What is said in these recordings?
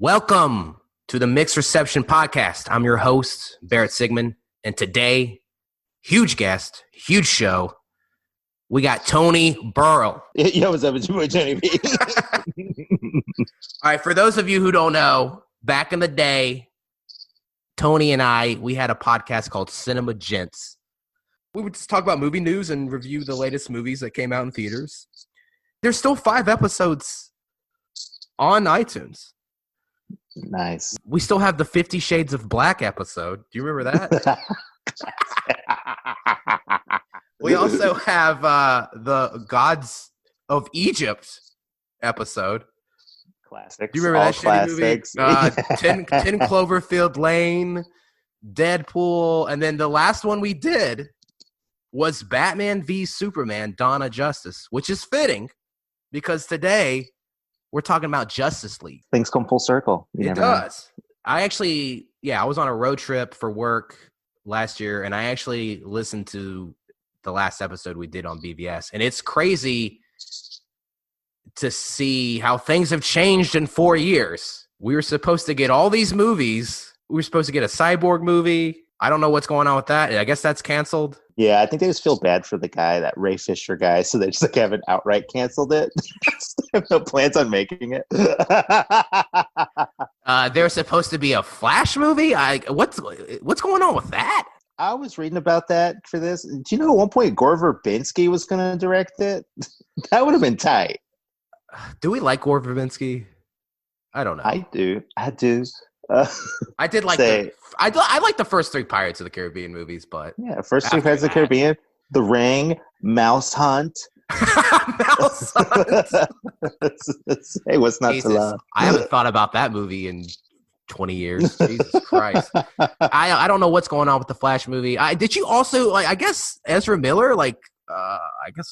Welcome to the Mixed Reception Podcast. I'm your host, Barrett Sigmund, and today, huge guest, huge show. We got Tony Burrill. Yo, what's up? It's your boy, Tony B. All right, for those of you who don't know, back in the day, Tony and I, we had a podcast called Cinema Gent. We would just talk about movie news and review the latest movies that came out in theaters. There's still 5 episodes on iTunes. Nice. We still have the 50 Shades of Black episode. Do you remember that? We also have the Gods of Egypt episode. Classics. Do you remember that classics. shitty movie? 10 Cloverfield Lane, Deadpool, and then the last one we did was Batman v Superman, Dawn of Justice, which is fitting because today we're talking about Justice League. Things come full circle. It does. I was on a road trip for work last year, and I actually listened to the last episode we did on BVS, and it's crazy to see how things have changed in 4 years. We were supposed to get all these movies. We were supposed to get a Cyborg movie. I don't know what's going on with that. I guess that's canceled. Yeah, I think they just feel bad for the guy, that Ray Fisher guy, so they just haven't outright canceled it. They have no plans on making it. There's supposed to be a Flash movie. What's going on with that? I was reading about that for this. Do you know at one point Gore Verbinski was going to direct it? That would have been tight. Do we like Gore Verbinski? I don't know. I do. I did like I like the first 3 Pirates of the Caribbean movies, but yeah, first 3 Pirates of the Caribbean, The Ring, Mouse Hunt. Mouse Hunt. Hey, what's not to love? I haven't thought about that movie in 20 years. Jesus Christ. I don't know what's going on with the Flash movie. Did you also I guess Ezra Miller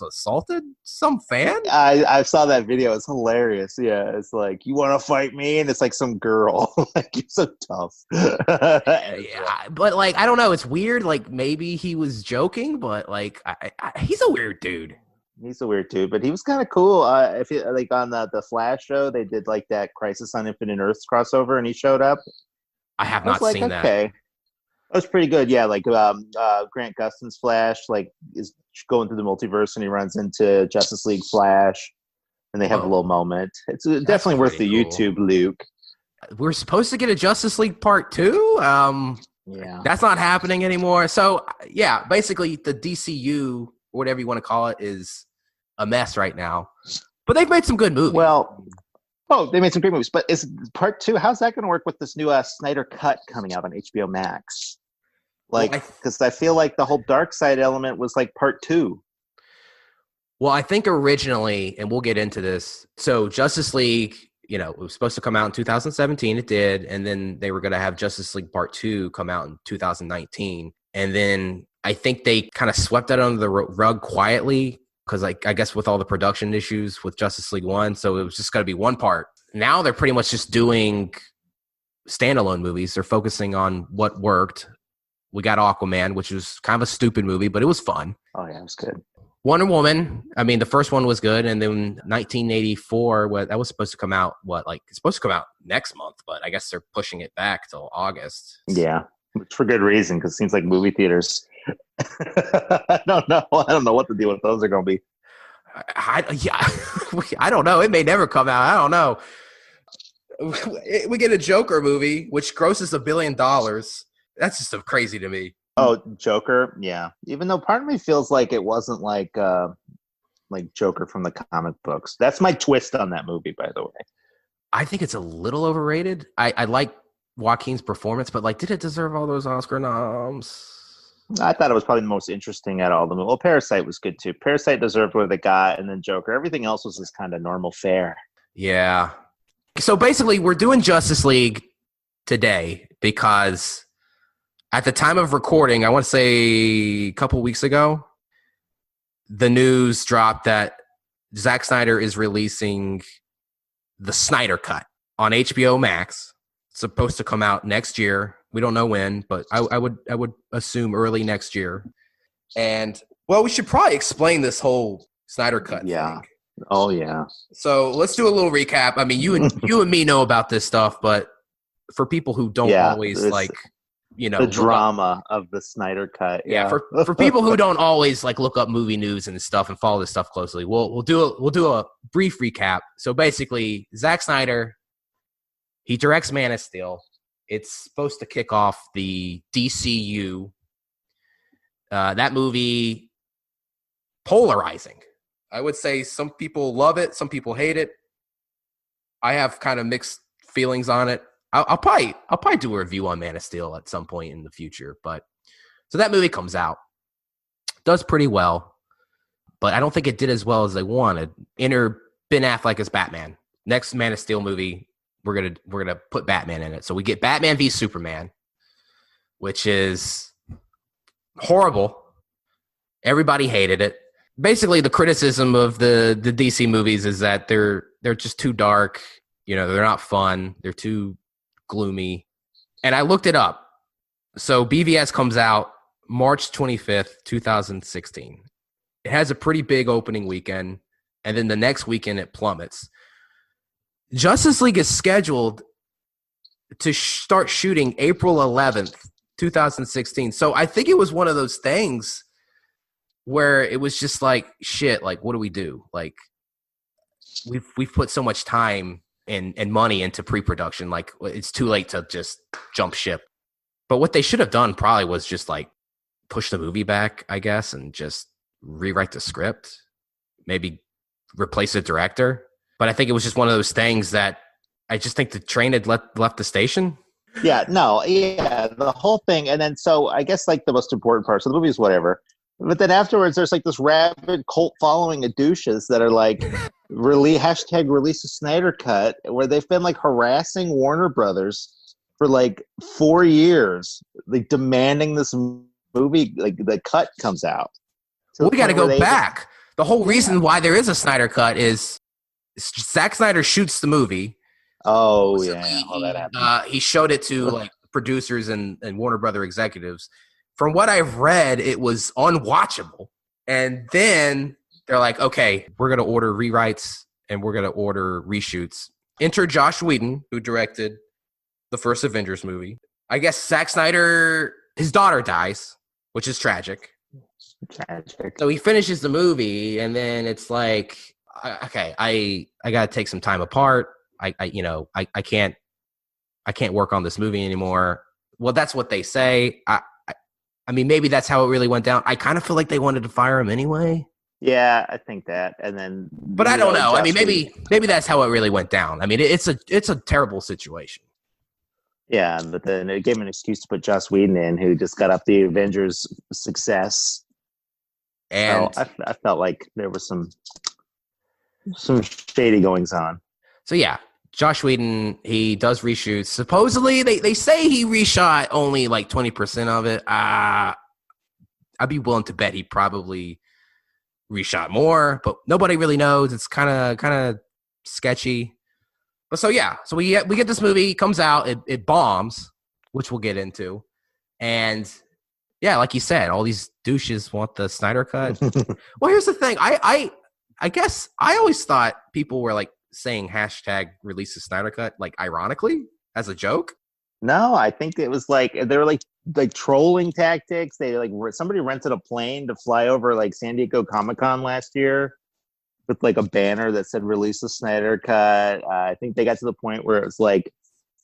assaulted some fan? I saw that video. It's hilarious. Yeah, it's like, you want to fight me? And it's like some girl. Like, you're so tough. Yeah, but I don't know. It's weird. Maybe he was joking, but he's a weird dude. He's a weird dude, but he was kind of cool. If you on the Flash show, they did that Crisis on Infinite Earths crossover, and he showed up. I have not seen that. Okay. That was pretty good. Yeah, Grant Gustin's Flash is going through the multiverse, and he runs into Justice League Flash, and they have a little moment. It's definitely worth the cool YouTube, Luke. We're supposed to get a Justice League Part 2. Yeah, that's not happening anymore. So yeah, basically the DCU, whatever you want to call it, is a mess right now. But they've made some good movies. Well, they made some great movies. But is Part 2? How's that going to work with this new Snyder Cut coming out on HBO Max? Because I feel like the whole dark side element was Part 2. Well, I think originally, and we'll get into this, so Justice League, it was supposed to come out in 2017. It did. And then they were going to have Justice League Part 2 come out in 2019. And then I think they kind of swept that under the rug quietly because, I guess with all the production issues with Justice League 1, so it was just going to be one part. Now they're pretty much just doing standalone movies. They're focusing on what worked. We got Aquaman, which was kind of a stupid movie, but it was fun. Oh, yeah, it was good. Wonder Woman, the first one was good, and then 1984, that was supposed to come out, it's supposed to come out next month, but I guess they're pushing it back till August. Yeah, which for good reason, because it seems like movie theaters. I don't know what the deal with those are going to be. I don't know. It may never come out. I don't know. We get a Joker movie, which grosses $1 billion. That's just so crazy to me. Oh, Joker, yeah. Even though part of me feels like it wasn't like Joker from the comic books. That's my twist on that movie, by the way. I think it's a little overrated. I like Joaquin's performance, but did it deserve all those Oscar noms? I thought it was probably the most interesting out of all the movies. Well, Parasite was good too. Parasite deserved what they got, and then Joker. Everything else was just kind of normal fare. Yeah. So basically, we're doing Justice League today because at the time of recording, I want to say a couple weeks ago, the news dropped that Zack Snyder is releasing the Snyder Cut on HBO Max. It's supposed to come out next year. We don't know when, but I would assume early next year. And we should probably explain this whole Snyder Cut thing. Oh yeah. So let's do a little recap. I mean, you and me know about this stuff, but for people who don't Yeah, always it's like, the look up, drama of the Snyder Cut. yeah, Yeah. for people who don't always like look up movie news and stuff and follow this stuff closely, we'll do a brief recap. So basically, Zack Snyder, he directs Man of Steel. It's supposed to kick off the DCU. That movie, polarizing. I would say some people love it, some people hate it. I have kind of mixed feelings on it. I'll probably do a review on Man of Steel at some point in the future. But so that movie comes out, does pretty well, but I don't think it did as well as they wanted. Enter Ben Affleck as Batman. Next Man of Steel movie, we're gonna put Batman in it. So we get Batman v Superman, which is horrible. Everybody hated it. Basically, the criticism of the DC movies is that they're just too dark. They're not fun. They're too gloomy. And I looked it up. So BVS comes out March 25th, 2016. It has a pretty big opening weekend, and then the next weekend it plummets. Justice League is scheduled to start shooting April 11th, 2016. So I think it was one of those things where it was just like, shit, like, what do we do? Like, we've put so much time and money into pre-production. Like, it's too late to just jump ship. But what they should have done probably was just like push the movie back, I guess, and just rewrite the script, maybe replace the director. But I think it was just one of those things that I just think the train had left the station. Yeah, no, yeah, the whole thing. And then, so I guess like the most important parts of the movie is whatever. But then afterwards, there's like this rabid cult following of douches that are like, hashtag release a Snyder Cut, where they've been like harassing Warner Brothers for like 4 years, like demanding this movie, like the cut comes out. Well, we got to go back. The whole reason why there is a Snyder Cut is Zack Snyder shoots the movie. Oh, yeah. Oh, that happened. He showed it to like producers and Warner Brother executives. From what I've read, it was unwatchable. And then they're like, okay, we're going to order rewrites and we're going to order reshoots. Enter Josh Whedon, who directed the first Avengers movie. I guess Zack Snyder, his daughter dies, which is tragic. Tragic. So he finishes the movie, and then it's like, okay, I got to take some time apart. I can't work on this movie anymore. Well, that's what they say. I mean, maybe that's how it really went down. I kind of feel like they wanted to fire him anyway. Yeah, I think that. And then, but I don't know. I mean, maybe that's how it really went down. I mean, it's a terrible situation. Yeah, but then it gave him an excuse to put Joss Whedon in, who just got up the Avengers success. And so I felt like there was some shady goings on. So yeah, Josh Whedon, he does reshoots. Supposedly, they say he reshot only like 20% of it. I'd be willing to bet he probably reshot more, but nobody really knows. It's kind of sketchy. But so yeah, so we get this movie, comes out, it bombs, which we'll get into, and yeah, like you said, all these douches want the Snyder Cut. Well, here's the thing. I guess I always thought people were like saying hashtag release the Snyder Cut, like ironically, as a joke. No, I think it was like they were like trolling tactics. They like somebody rented a plane to fly over like San Diego Comic-Con last year with like a banner that said release the Snyder Cut. I think they got to the point where it was like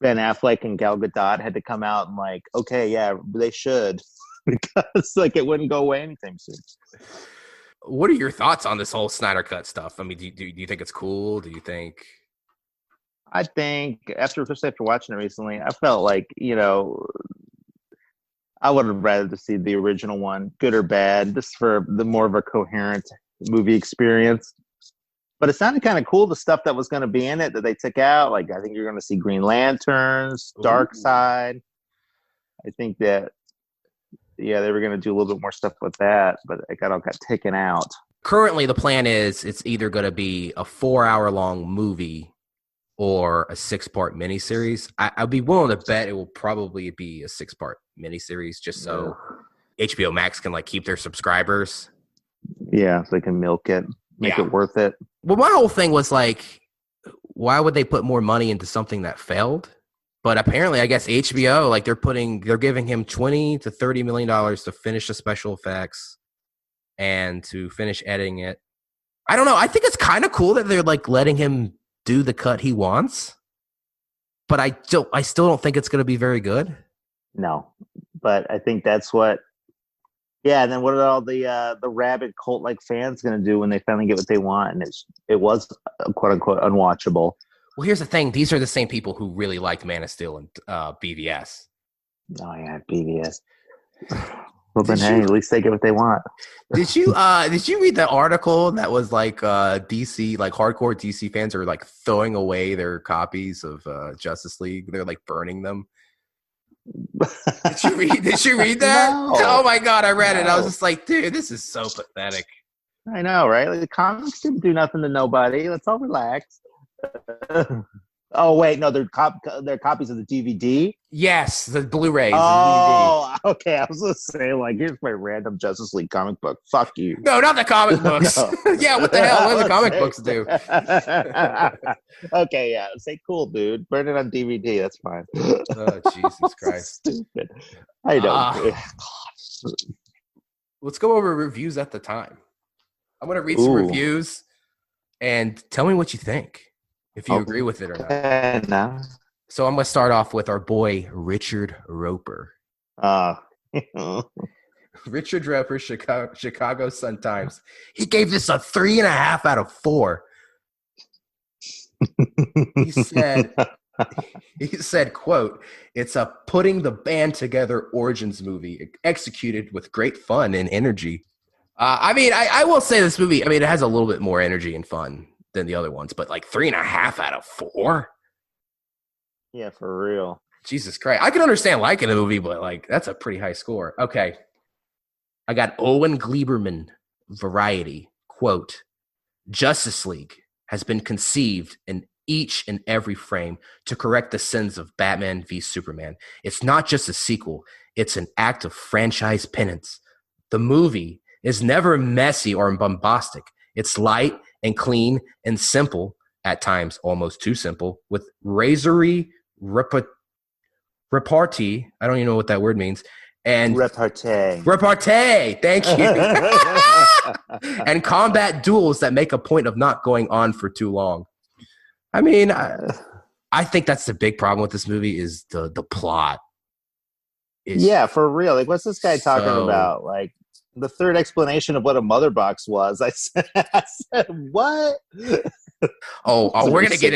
Ben Affleck and Gal Gadot had to come out and like, okay, yeah, they should. Because like it wouldn't go away anytime soon. What are your thoughts on this whole Snyder Cut stuff? I mean, do you think it's cool? Do you think? I think especially after watching it recently, I felt like I would have rather to see the original one, good or bad, just for the more of a coherent movie experience. But it sounded kind of cool, the stuff that was going to be in it that they took out. Like I think you're going to see Green Lanterns, Darkseid. I think that. Yeah, they were going to do a little bit more stuff with that, but it got taken out. Currently, the plan is it's either going to be a 4-hour-long movie or a 6-part miniseries. I'd be willing to bet it will probably be a 6-part miniseries, just so HBO Max can like keep their subscribers. Yeah, so they can milk it, make it worth it. Well, my whole thing was like, why would they put more money into something that failed? But apparently, I guess HBO, like they're giving him $20 to $30 million to finish the special effects and to finish editing it. I don't know. I think it's kind of cool that they're like letting him do the cut he wants, but I still don't think it's going to be very good. No, but I think that's what. Yeah, and then what are all the rabid cult like fans going to do when they finally get what they want? And it was quote unquote unwatchable. Well, here's the thing: these are the same people who really liked Man of Steel and BVS. Oh yeah, BVS. Well, then hey, at least they get what they want. Did you read the article that was like DC, like hardcore DC fans are like throwing away their copies of Justice League? They're like burning them. Did you read that? No. Oh my god, I read it. I was just like, dude, this is so pathetic. I know, right? Like, the comics didn't do nothing to nobody. Let's all relax. Oh wait, no, they're copies of the DVD. Yes, the Blu-rays. Oh, okay. I was gonna say, like, here's my random Justice League comic book. Fuck you. No, not the comic books. No. Yeah, what the hell? What do the comic books do? Okay, yeah. Say cool, dude. Burn it on DVD. That's fine. Oh, Jesus Christ. Stupid. I don't. Let's go over reviews at the time. I'm gonna read some reviews and tell me what you think. If you agree with it or not. No. So I'm going to start off with our boy, Richard Roper. Richard Roper, Chicago Sun-Times. He gave this a 3.5 out of 4. He said, quote, "It's a putting the band together origins movie executed with great fun and energy." I will say this movie, it has a little bit more energy and fun than the other ones, but like 3.5 out of 4. Yeah, for real. Jesus Christ. I can understand liking a movie, but like that's a pretty high score. Okay. I got Owen Gleiberman, Variety, quote, "Justice League has been conceived in each and every frame to correct the sins of Batman v Superman. It's not just a sequel. It's an act of franchise penance. The movie is never messy or bombastic. It's light and clean and simple, at times almost too simple, with razory repartee. I don't even know what that word means. And repartee. Thank you. And combat duels that make a point of not going on for too long. I think that's the big problem with this movie is the plot. Yeah, for real. Like, what's this guy talking about? Like, the third explanation of what a mother box was. I said what? We're gonna get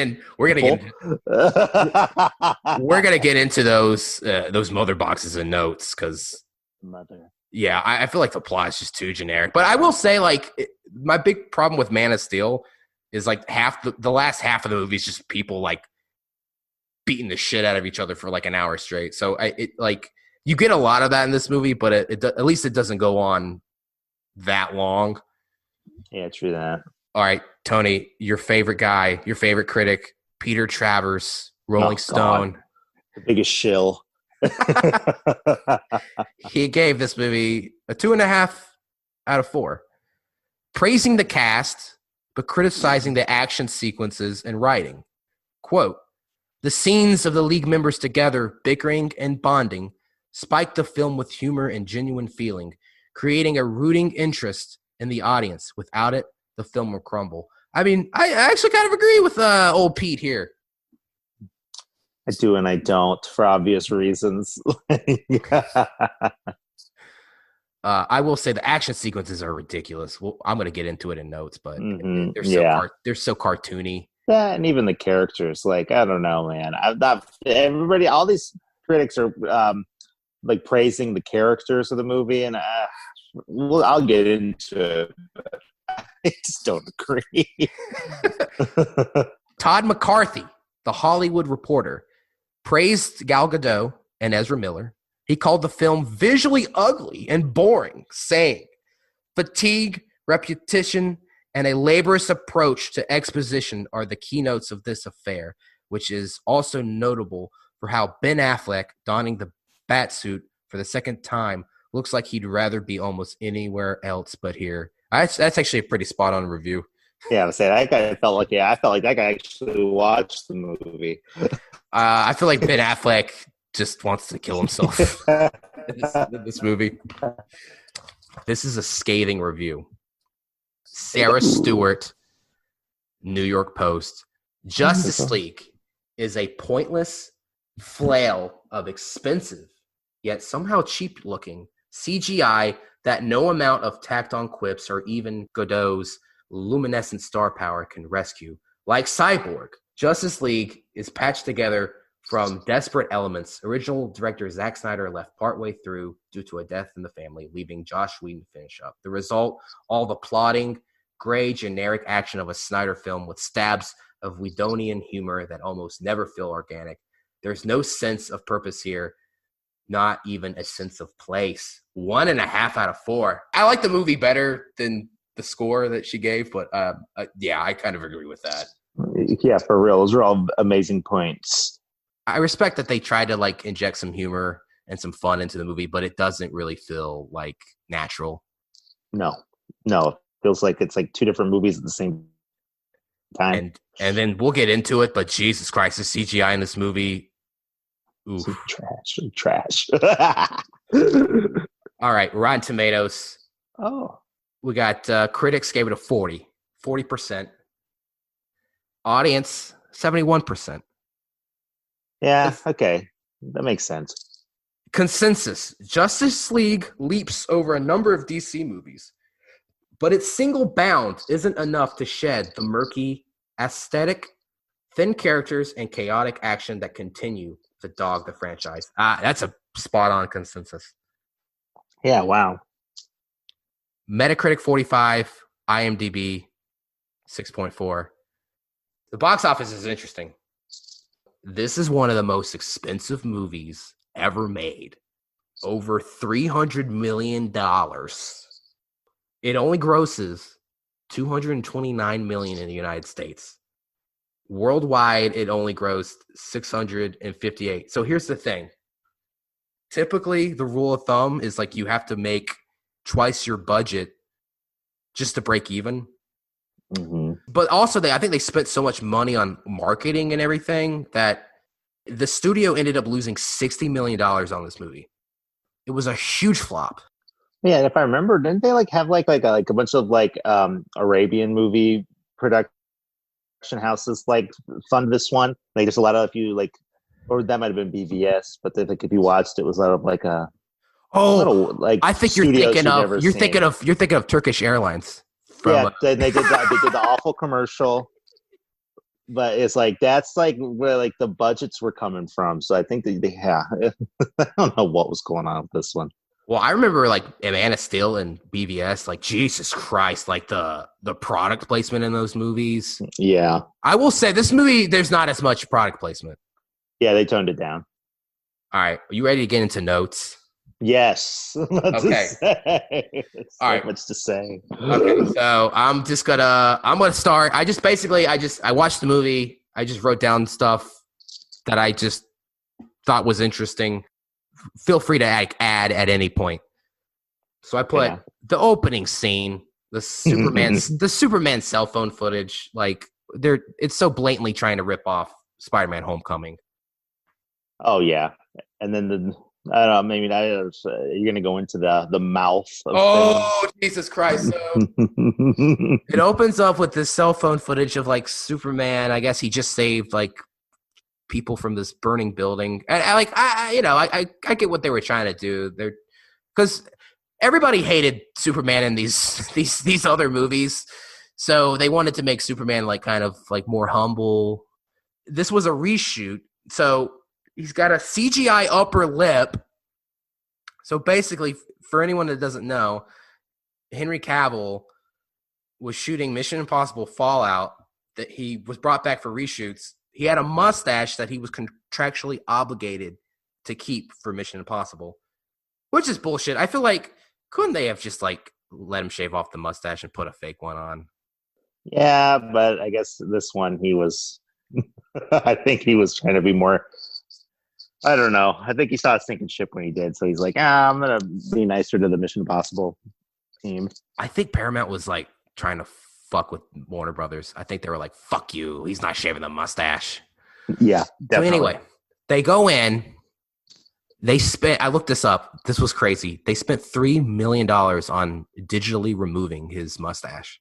into those mother boxes and notes because yeah, I feel like the plot is just too generic. But I will say, like, my big problem with Man of Steel is like the last half of the movie is just people like beating the shit out of each other for like an hour straight. So you get a lot of that in this movie, but at least it doesn't go on that long. Yeah, true that. All right, Tony, your favorite guy, your favorite critic, Peter Travers, Rolling Stone. The biggest shill. He gave this movie a 2.5 out of 4, praising the cast, but criticizing the action sequences and writing. Quote, "The scenes of the League members together, bickering and bonding, spike the film with humor and genuine feeling, creating a rooting interest in the audience. Without it, the film will crumble." I actually kind of agree with old Pete here. I do and I don't, for obvious reasons. I will say the action sequences are ridiculous. Well, I'm going to get into it in notes, but they're so cartoony. Yeah, and even the characters, like, I don't know, man. All these critics are like praising the characters of the movie, and I'll get into it, but I just don't agree. Todd McCarthy, The Hollywood Reporter, praised Gal Gadot and Ezra Miller. He called the film visually ugly and boring, saying, "Fatigue, repetition, and a laborious approach to exposition are the keynotes of this affair, which is also notable for how Ben Affleck, donning the Batsuit for the second time, looks like he'd rather be almost anywhere else but here." That's actually a pretty spot-on review Yeah, I'm saying that guy felt like I felt like that guy actually watched the movie. I feel like Ben Affleck just wants to kill himself in this movie. This is a scathing review. Sarah Stewart, New York Post. Justice League is a pointless flail of expensive, yet somehow cheap-looking CGI that no amount of tacked-on quips or even Godot's luminescent star power can rescue. Like Cyborg, Justice League is patched together from desperate elements. Original director Zack Snyder left partway through due to a death in the family, leaving Joss Whedon to finish up. The result, all the plotting, gray, generic action of a Snyder film with stabs of Whedonian humor that almost never feel organic. There's no sense of purpose here, not even a sense of place. 1.5 out of 4. I like the movie better than the score that she gave, but yeah, I kind of agree with that. Yeah, for real. Those are all amazing points. I respect that they tried to like inject some humor and some fun into the movie, but it doesn't really feel like natural. No. It feels like it's like two different movies at the same time. And then we'll get into it, but Jesus Christ, the CGI in this movie. Oof. Trash. All right, Rotten Tomatoes. Oh. We got critics gave it a 40%. Audience, 71%. Yeah, okay. That makes sense. Consensus. Justice League leaps over a number of DC movies, but its single bound isn't enough to shed the murky aesthetic, thin characters, and chaotic action that continue to dog the franchise. That's a spot-on consensus. Yeah, wow. Metacritic 45, IMDb 6.4. The box office is interesting. This is one of the most expensive movies ever made. Over $300 million. It only grosses $229 million in the United States. Worldwide, it only grossed $658. So here's the thing. Typically, the rule of thumb is like you have to make twice your budget just to break even. Mm-hmm. But also, I think they spent so much money on marketing and everything that the studio ended up losing $60 million on this movie. It was a huge flop. Yeah, and if I remember, didn't they like have like a bunch of like Arabian movie production houses like fund this one? Like just a lot of or that might have been BVS, but like if you watched, it was a lot of like a like I think you're thinking of Turkish Airlines. They did that. They did the awful commercial, but it's like that's like where like the budgets were coming from. So I think I don't know what was going on with this one. Well, I remember like Man of Steel and BVS, like Jesus Christ, like the product placement in those movies. Yeah, I will say this movie, there's not as much product placement. Yeah, they toned it down. All right, are you ready to get into notes? Yes. Okay. All right. Much to say. Okay, so I'm gonna start. I watched the movie. I just wrote down stuff that I just thought was interesting. Feel free to add at any point. So I put the opening scene, the Superman cell phone footage. Like it's so blatantly trying to rip off Spider-Man: Homecoming. Oh yeah, and then I don't know. Maybe you're going to go into the mouth. Of Jesus Christ! So it opens up with this cell phone footage of like Superman. I guess he just saved like people from this burning building. And I get what they were trying to do. Because everybody hated Superman in these other movies, so they wanted to make Superman like kind of like more humble. This was a reshoot, so. He's got a CGI upper lip. So basically, for anyone that doesn't know, Henry Cavill was shooting Mission Impossible Fallout that he was brought back for reshoots. He had a mustache that he was contractually obligated to keep for Mission Impossible, which is bullshit. I feel like, couldn't they have just like let him shave off the mustache and put a fake one on? Yeah, but I guess this one he was, I think he was trying to be more, I don't know. I think he saw a sinking ship when he did. So he's like, I'm going to be nicer to the Mission Impossible team. I think Paramount was like trying to fuck with Warner Brothers. I think they were like, fuck you. He's not shaving the mustache. Yeah, definitely. So anyway, they go in. I looked this up. This was crazy. They spent $3 million on digitally removing his mustache.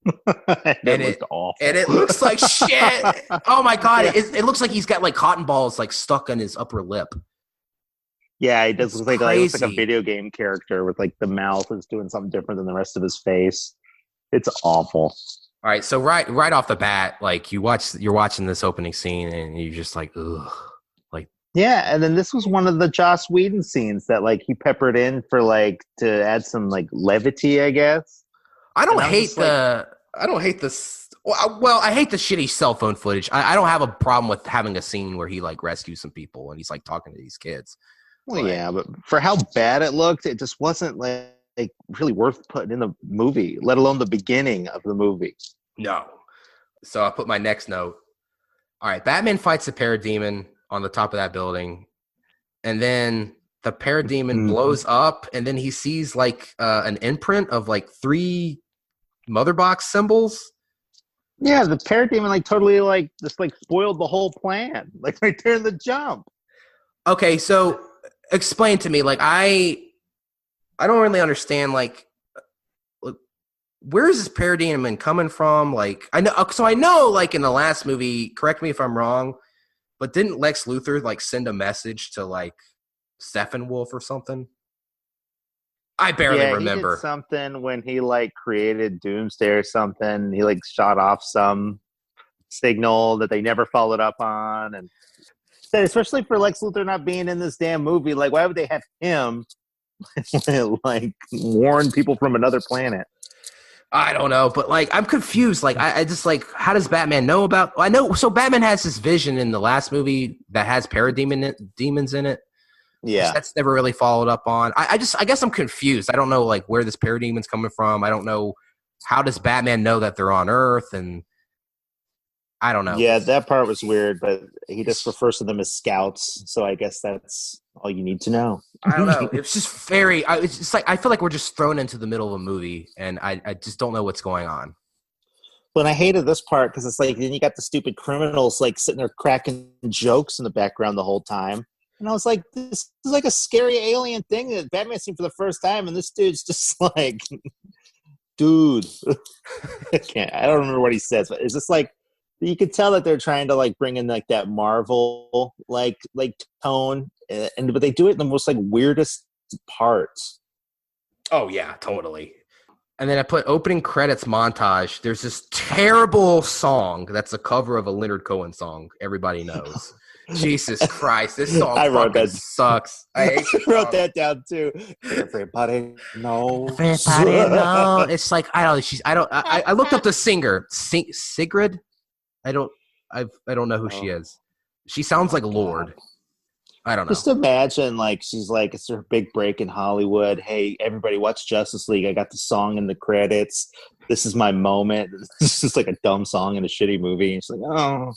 It looked awful. And it looks like shit. Oh my God. Yeah. It looks like he's got like cotton balls like stuck on his upper lip. Yeah, he does look like a video game character with like the mouth is doing something different than the rest of his face. It's awful. All right, so right off the bat, like you're watching this opening scene and you're just like, ugh. Like, yeah, and then this was one of the Joss Whedon scenes that like he peppered in for like to add some like levity, I guess. I hate the shitty cell phone footage. I don't have a problem with having a scene where he like rescues some people and he's like talking to these kids. Well, yeah, but for how bad it looked, it just wasn't like really worth putting in the movie, let alone the beginning of the movie. No. So I put my next note. All right, Batman fights the parademon on the top of that building, and then the parademon blows up, and then he sees like an imprint of like 3 mother box symbols. Yeah, the parademon like totally like just like spoiled the whole plan, like right there in the jump. Okay, so explain to me, like I don't really understand, like where is this parademon coming from? Like I know like in the last movie, correct me if I'm wrong, but didn't Lex Luthor like send a message to like Steppenwolf or something? I barely remember. He did something when he like created Doomsday or something. He like shot off some signal that they never followed up on, and especially for Lex Luthor not being in this damn movie, like why would they have him like warn people from another planet? I don't know, but like I'm confused. Like I just like, how does Batman know about? I know, so Batman has this vision in the last movie that has demons in it. Yeah, that's never really followed up on. I guess I'm confused. I don't know like where this parademon's coming from. I don't know, how does Batman know that they're on Earth, and I don't know. Yeah, that part was weird, but he just refers to them as scouts, so I guess that's all you need to know. I don't know. It's just it's just like I feel like we're just thrown into the middle of a movie, and I just don't know what's going on. But I hated this part because it's like then you got the stupid criminals like sitting there cracking jokes in the background the whole time. And I was like, this is like a scary alien thing that Batman's seen for the first time, and this dude's just like, dude. I don't remember what he says, but it's just like, you could tell that they're trying to like bring in like that Marvel like tone, but they do it in the most like weirdest parts. Oh yeah, totally. And then I put opening credits montage. There's this terrible song that's a cover of a Leonard Cohen song everybody knows. Jesus Christ, this song sucks. I wrote that down too. Everybody knows. Everybody knows. It's like I looked up the singer, Sigrid. I don't know who she is. She sounds like Lord. I don't know. Just imagine, like, she's like, it's her big break in Hollywood. Hey, everybody, watch Justice League. I got the song in the credits. This is my moment. It's just like a dumb song in a shitty movie. And she's like, oh.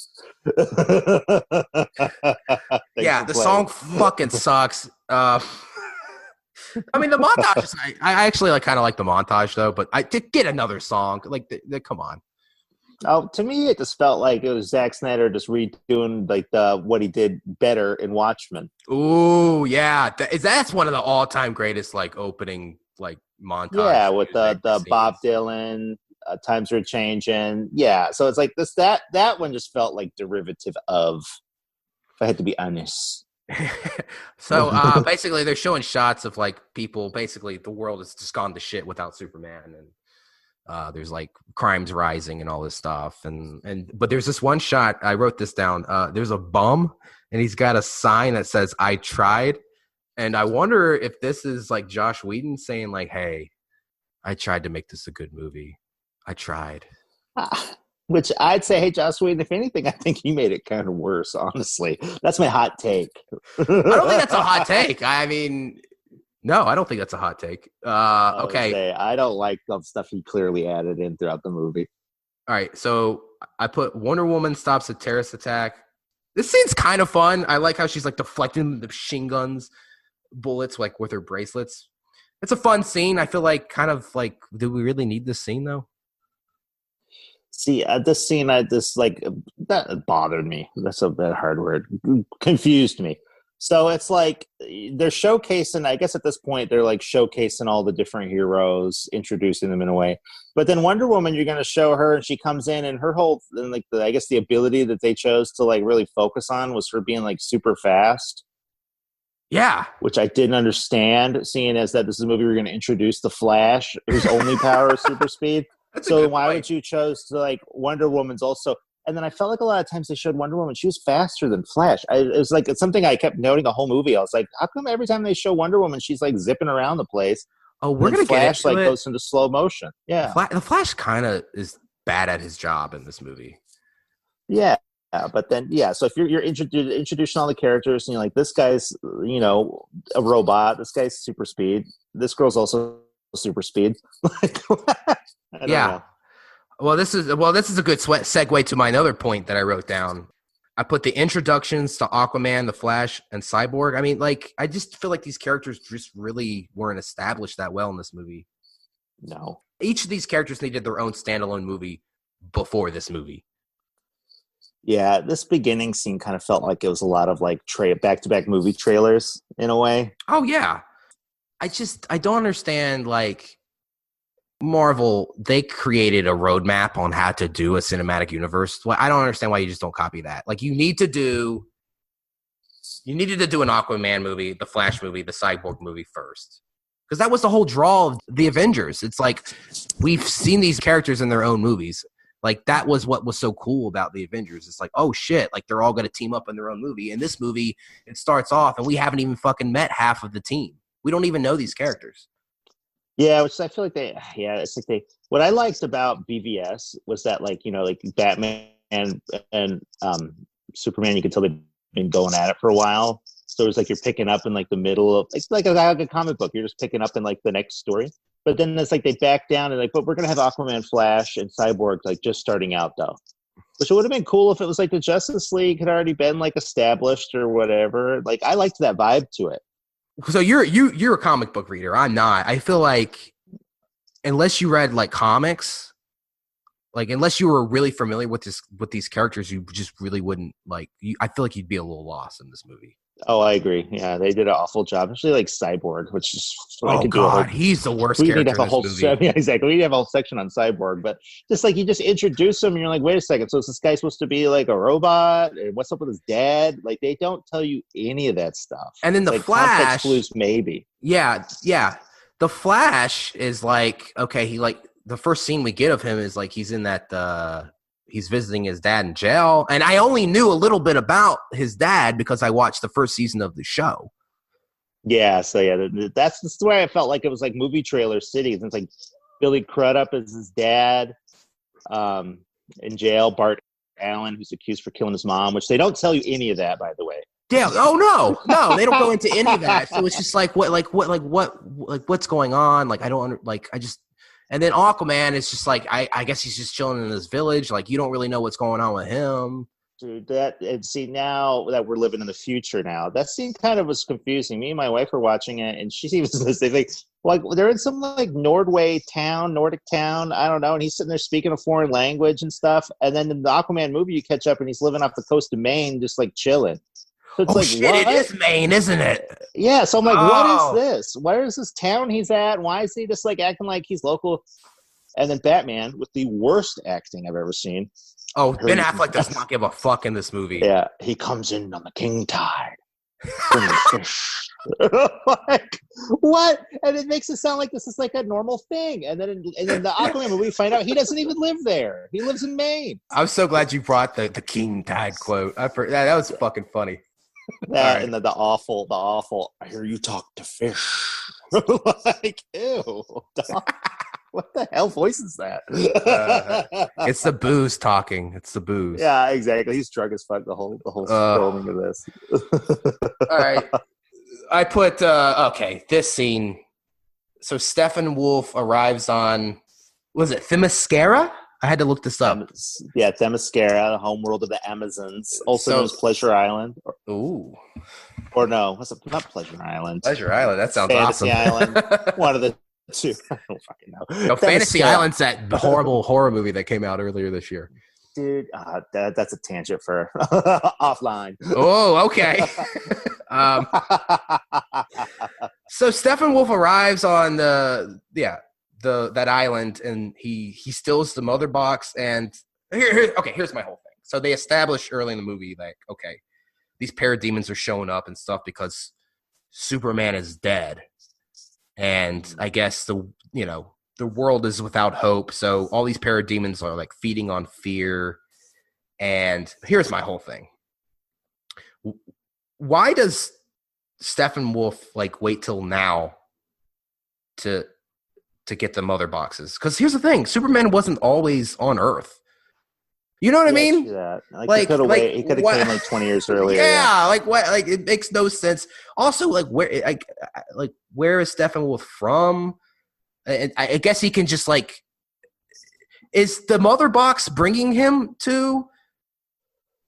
Yeah, the song fucking sucks. I mean, the montage. I actually like kind of like the montage though, but I did get another song. Like, come on. Oh, to me, it just felt like it was Zack Snyder just redoing like what he did better in Watchmen. Ooh, yeah, that's one of the all-time greatest like opening like montage. Yeah, with the Bob Dylan, Times Are Changing. Yeah, so it's like that one just felt like derivative of. If I had to be honest. So basically, they're showing shots of like people. Basically, the world has just gone to shit without Superman, and there's like crimes rising and all this stuff. But there's this one shot. I wrote this down. There's a bum, and he's got a sign that says "I tried." And I wonder if this is like Josh Whedon saying like, "Hey, I tried to make this a good movie. I tried." Which I'd say, hey, Josh Whedon, if anything, I think he made it kind of worse, honestly. That's my hot take. I don't think that's a hot take. I mean, no, I don't think that's a hot take. Okay. I don't like the stuff he clearly added in throughout the movie. All right, so I put Wonder Woman stops a terrorist attack. This scene's kind of fun. I like how she's like deflecting the machine guns, bullets, like with her bracelets. It's a fun scene. I feel like kind of like, do we really need this scene though? See, this scene, that bothered me. That's a bit hard word. Confused me. So it's like they're showcasing. I guess at this point they're like showcasing all the different heroes, introducing them in a way. But then Wonder Woman, you're going to show her, and she comes in, and her whole, and like I guess the ability that they chose to like really focus on was her being like super fast. Yeah, which I didn't understand, seeing as that this is a movie we're going to introduce the Flash, whose only power is super speed. So why would you chose to like Wonder Woman's also? And then I felt like a lot of times they showed Wonder Woman, she was faster than Flash. It was like, it's something I kept noting the whole movie. I was like, how come every time they show Wonder Woman, she's like zipping around the place? Oh, we're gonna Flash get into like goes into slow motion. Yeah, the Flash kind of is bad at his job in this movie. Yeah, but then so if you're introducing all the characters, and you're like, this guy's a robot, this guy's super speed, this girl's also super speed. Like, I don't know. Well, this is a good segue to my other point that I wrote down. I put the introductions to Aquaman, the Flash, and Cyborg. I mean, like, I just feel like these characters just really weren't established that well in this movie. No. Each of these characters needed their own standalone movie before this movie. Yeah, this beginning scene kind of felt like it was a lot of like back-to-back movie trailers in a way. Oh, yeah. I don't understand, like, Marvel, they created a roadmap on how to do a cinematic universe. Well, I don't understand why you just don't copy that. Like, you needed to do an Aquaman movie, the Flash movie, the Cyborg movie first. Because that was the whole draw of the Avengers. It's like, we've seen these characters in their own movies. Like, that was what was so cool about the Avengers. It's like, oh, shit, like, they're all going to team up in their own movie. In this movie, it starts off, and we haven't even fucking met half of the team. We don't even know these characters. Yeah, which I feel like it's like what I liked about BVS was that, like, like Batman and Superman, you could tell they've been going at it for a while. So it was like you're picking up in like the middle of, it's like a comic book. You're just picking up in like the next story. But then it's like they back down and like, but we're going to have Aquaman, Flash, and Cyborg like just starting out though. Which it would have been cool if it was like the Justice League had already been like established or whatever. Like, I liked that vibe to it. So you're a comic book reader. I'm not. I feel like unless you read like comics, like unless you were really familiar with these characters, you just really wouldn't like. I feel like you'd be a little lost in this movie. Oh, I agree. Yeah, they did an awful job, especially like Cyborg, which is he's the worst character in this movie. Yeah, exactly. We need to have a whole section on Cyborg, but just like you just introduce him, and you're like, wait a second. So is this guy supposed to be like a robot? And what's up with his dad? Like, they don't tell you any of that stuff. And then the like, Flash, context clues, maybe. Yeah. The Flash is like, okay, he like the first scene we get of him is like he's in that. He's visiting his dad in jail. And I only knew a little bit about his dad because I watched the first season of the show. Yeah, so yeah, that's the way I felt like it was like movie trailer city. It's like Billy Crudup is his dad in jail, Bart Allen, who's accused for killing his mom, which they don't tell you any of that, by the way. Yeah. Oh no, they don't go into any of that. So it's just like what's going on? Like, I don't and then Aquaman is just like, I guess he's just chilling in this village. Like, you don't really know what's going on with him. Dude, see, now that we're living in the future now, that scene kind of was confusing. Me and my wife were watching it, and she even says, like they're in some like Nordic town, I don't know, and he's sitting there speaking a foreign language and stuff. And then in the Aquaman movie, you catch up, and he's living off the coast of Maine, just like chilling. So it's like, shit, what? It is Maine, isn't it? Yeah, so I'm like, what is this? Where is this town he's at? Why is he just like acting like he's local? And then Batman, with the worst acting I've ever seen. Oh, Ben Affleck does not give a fuck in this movie. Yeah, he comes in on the king tide. Like, what? And it makes it sound like this is like a normal thing. And then in the Aquaman movie, we find out he doesn't even live there. He lives in Maine. I'm so glad you brought the king tide quote. That was fucking funny. That, right. And the awful, I hear you talk to fish. Like, ew. What the hell voice is that? It's the booze talking. It's the booze. Yeah, exactly. He's drunk as fuck the whole filming of this. All right. I put, this scene. So Steppenwolf arrives on, was it Themyscira? I had to look this up. Yeah, Themyscira, the homeworld of the Amazons, also known as Pleasure Island. Ooh. Or no, what's it? Not Pleasure Island. Pleasure Island. That sounds Fantasy awesome. Island. One of the I don't fucking know. No, Fantasy Island's that horrible horror movie that came out earlier this year. Dude, that's a tangent for offline. Oh, okay. So Steppenwolf arrives on that island, and he steals the mother box. And here's my whole thing. So they establish early in the movie, like, okay, these parademons are showing up and stuff because Superman is dead, and I guess the world is without hope. So all these parademons are like feeding on fear. And here's my whole thing. Why does Steppenwolf like wait till now to get the mother boxes? Because here's the thing: Superman wasn't always on Earth. You know what I mean? Like he could have came like 20 years earlier. Yeah, like what? Like it makes no sense. Also, like where is Steppenwolf from? And I guess he can just like. Is the mother box bringing him to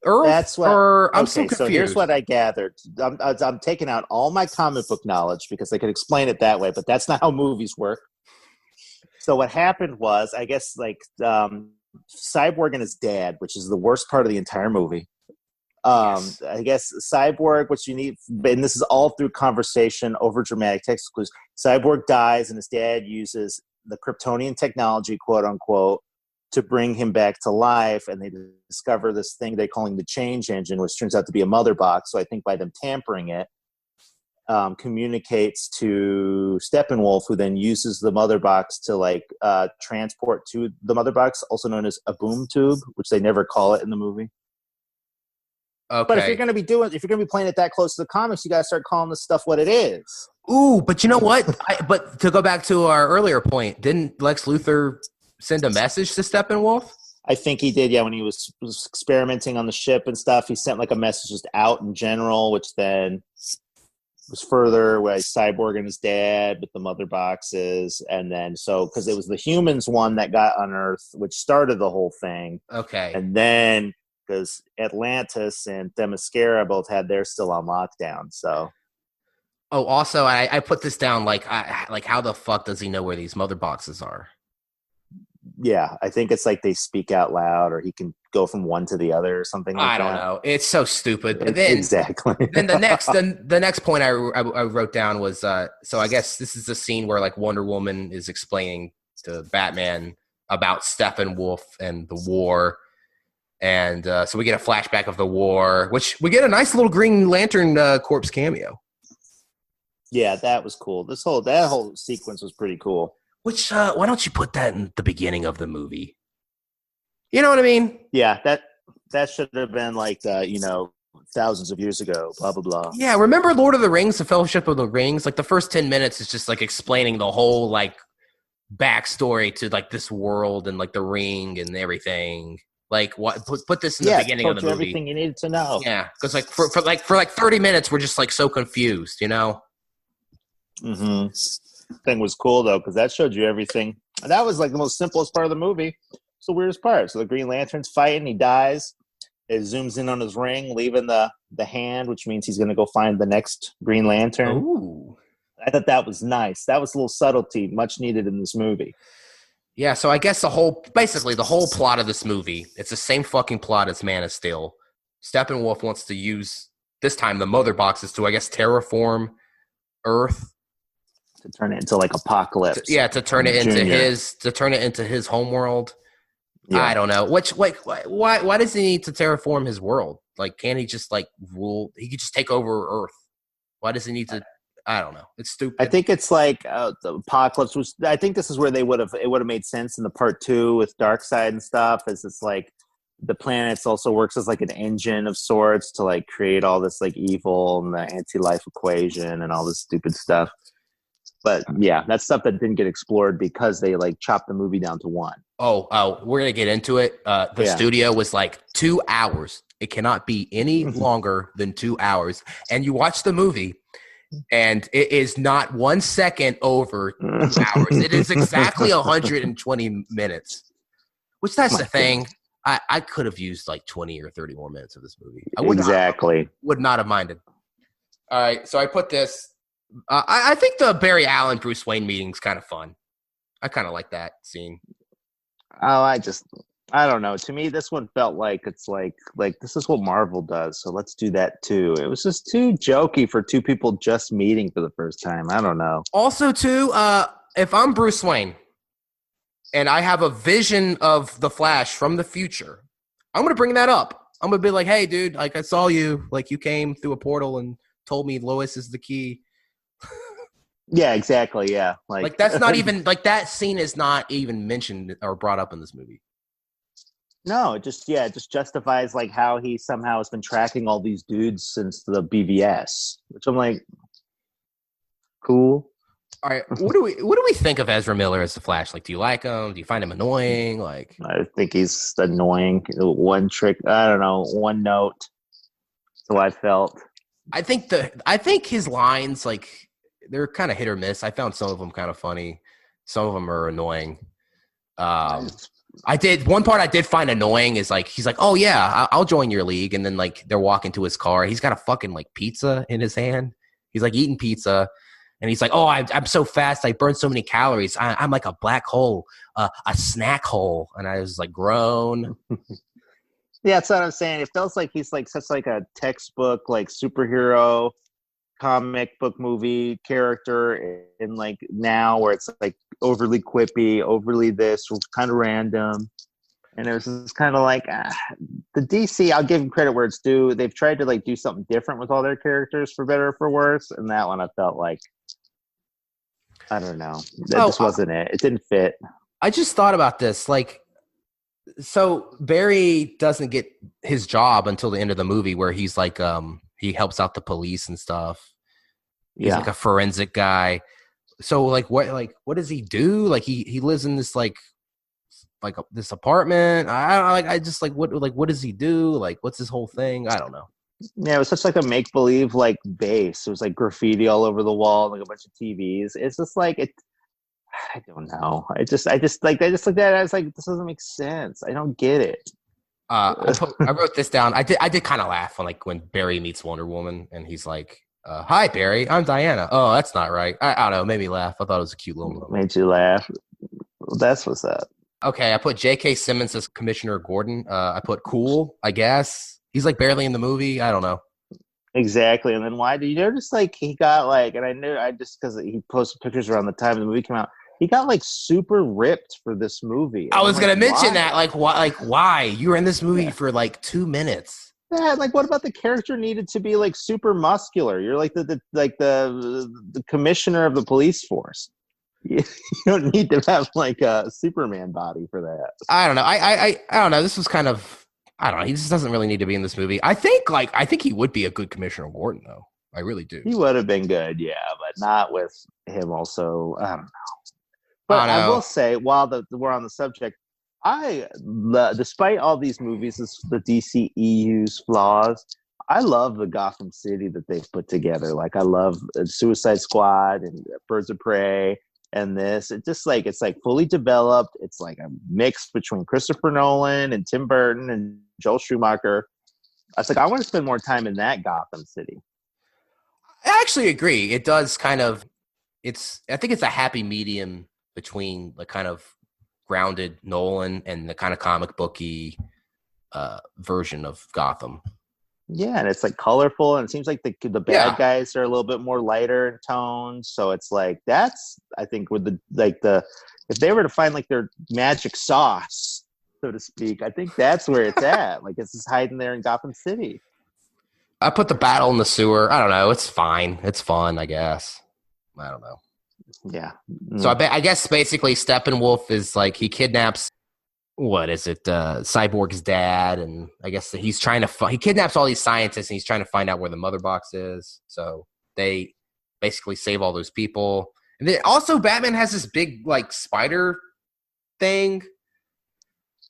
Earth? That's what. I'm so confused. So here's what I gathered. I'm taking out all my comic book knowledge because I could explain it that way, but that's not how movies work. So what happened was, I guess, like Cyborg and his dad, which is the worst part of the entire movie. Yes. I guess Cyborg, what you need, and this is all through conversation over dramatic text clues. Cyborg dies, and his dad uses the Kryptonian technology, quote unquote, to bring him back to life. And they discover this thing they're calling the change engine, which turns out to be a mother box. So I think by them tampering it, communicates to Steppenwolf, who then uses the mother box to like transport to the mother box, also known as a boom tube, which they never call it in the movie. Okay. But if you're going to be playing it that close to the comics, you got to start calling this stuff what it is. Ooh, but you know what? But to go back to our earlier point, didn't Lex Luthor send a message to Steppenwolf? I think he did, yeah, when he was experimenting on the ship and stuff. He sent like a message just out in general, which then was further where Cyborg and his dad with the mother boxes. And then because it was the humans one that got unearthed, which started the whole thing. Okay. And then because Atlantis and Themyscira both had theirs still on lockdown. So. Oh, also, I put this down like how the fuck does he know where these mother boxes are? Yeah, I think it's like they speak out loud, or he can go from one to the other or something like that. I don't know. It's so stupid. But then, exactly. Then the next point I wrote down was so I guess this is the scene where like Wonder Woman is explaining to Batman about Steppenwolf and the war. And so we get a flashback of the war, which we get a nice little Green Lantern corpse cameo. Yeah, that was cool. That whole sequence was pretty cool. Which why don't you put that in the beginning of the movie? You know what I mean? Yeah, that should have been like thousands of years ago. Blah blah blah. Yeah, remember Lord of the Rings, the Fellowship of the Rings? Like the first 10 minutes is just like explaining the whole like backstory to like this world and like the ring and everything. Like what? Put this in the beginning of the movie. Everything you needed to know. Yeah, because like for 30 minutes we're just like so confused, you know. Mm-hmm. Thing was cool though, because that showed you everything. And that was like the most simplest part of the movie. It's the weirdest part. So the Green Lantern's fighting, he dies. It zooms in on his ring, leaving the hand, which means he's going to go find the next Green Lantern. Ooh. I thought that was nice. That was a little subtlety, much needed in this movie. Yeah, so I guess the whole plot of this movie, it's the same fucking plot as Man of Steel. Steppenwolf wants to use, this time, the mother boxes to, I guess, terraform Earth. To turn it into like Apocalypse. To turn it into his homeworld. Yeah. I don't know. Why does he need to terraform his world? Like, can't he just like rule? He could just take over Earth. Why does he need to? I don't know. It's stupid. I think it's like the Apocalypse. Which I think this is where it would have made sense in the part 2 with Darkseid and stuff. Is it's like the planets also works as like an engine of sorts to like create all this like evil and the anti-life equation and all this stupid stuff. But yeah, that's stuff that didn't get explored because they like chopped the movie down to 1. Oh, we're gonna get into it. The studio was like 2 hours. It cannot be any longer than 2 hours. And you watch the movie, and it is not 1 second over 2 hours. It is exactly 120 minutes. Which that's the thing. I could have used like 20 or 30 more minutes of this movie. I would not have minded. All right, so I put this. I think the Barry Allen Bruce Wayne meeting is kind of fun. I kind of like that scene. Oh, I don't know. To me, this one felt like it's like this is what Marvel does, so let's do that too. It was just too jokey for two people just meeting for the first time. I don't know. Also, too, if I'm Bruce Wayne and I have a vision of the Flash from the future, I'm gonna bring that up. I'm gonna be like, "Hey, dude, like I saw you. Like you came through a portal and told me Lois is the key." Yeah, exactly. Yeah, like that's not even like that scene is not even mentioned or brought up in this movie. No, it just justifies like how he somehow has been tracking all these dudes since the BVS, which I'm like, cool. All right, what do we think of Ezra Miller as the Flash? Like, do you like him? Do you find him annoying? Like, I think he's annoying. One trick, I don't know, one note. So I felt. I think his lines, like, they're kind of hit or miss. I found some of them kind of funny. Some of them are annoying. One part I did find annoying is like, he's like, "Oh yeah, I'll join your league." And then like they're walking to his car. He's got a fucking like pizza in his hand. He's like eating pizza. And he's like, "Oh, I'm so fast. I burn so many calories. I'm like a black hole, a snack hole." And I was like, grown. Yeah, that's what I'm saying. It feels like he's like such like a textbook, like superhero comic book movie character in like now where it's like overly quippy, overly this, kind of random. And it was just kind of like the DC, I'll give them credit where it's due. They've tried to like do something different with all their characters for better or for worse. And that one I felt like, I don't know. That just wasn't it. It didn't fit. I just thought about this. Like, so Barry doesn't get his job until the end of the movie where he's like, he helps out the police and stuff. He's like a forensic guy. So like, what does he do? Like he lives in this like this apartment. I just like, what does he do? Like, what's his whole thing? I don't know. Yeah, it was such like a make believe like base. It was like graffiti all over the wall, like a bunch of TVs. It's just like it. I don't know. I just looked at it. I was like, this doesn't make sense. I don't get it. I wrote this down. I did kind of laugh when Barry meets Wonder Woman and he's like, "Hi, Barry. I'm Diana." Oh, that's not right. I don't know. It made me laugh. I thought it was a cute little moment. Made you laugh. Well, that's what's up. Okay, I put J.K. Simmons as Commissioner Gordon. I put cool, I guess. He's like barely in the movie. I don't know. Exactly. And then why do you notice like he got like, and I just because he posted pictures around the time the movie came out, he got like super ripped for this movie. I was gonna mention that. Like why? You were in this movie for like 2 minutes. Yeah, like what about the character needed to be like super muscular? You're like the commissioner of the police force. You don't need to have like a Superman body for that. I don't know. I don't know. This was kind of, I don't know. He just doesn't really need to be in this movie. I think he would be a good Commissioner Gordon though. I really do. He would have been good, yeah, but not with him. Also, I don't know. But I will say, while we're on the subject, despite all these movies, the DCEU's flaws, I love the Gotham City that they've put together. Like, I love Suicide Squad and Birds of Prey and this. It's like fully developed. It's like a mix between Christopher Nolan and Tim Burton and Joel Schumacher. I was like, I want to spend more time in that Gotham City. I actually agree. It does kind of, I think it's a happy medium between the kind of grounded Nolan and the kind of comic booky version of Gotham. Yeah, and it's like colorful, and it seems like the bad guys are a little bit more lighter in tone. So it's like that's, I think, with the if they were to find like their magic sauce, so to speak, I think that's where it's at. Like it's just hiding there in Gotham City. I put the battle in the sewer. I don't know. It's fine. It's fun, I guess. I don't know. Yeah. So I guess basically Steppenwolf is like he kidnaps, what is it, Cyborg's dad, and I guess he's trying to he kidnaps all these scientists and he's trying to find out where the mother box is. So they basically save all those people. And then also Batman has this big like spider thing.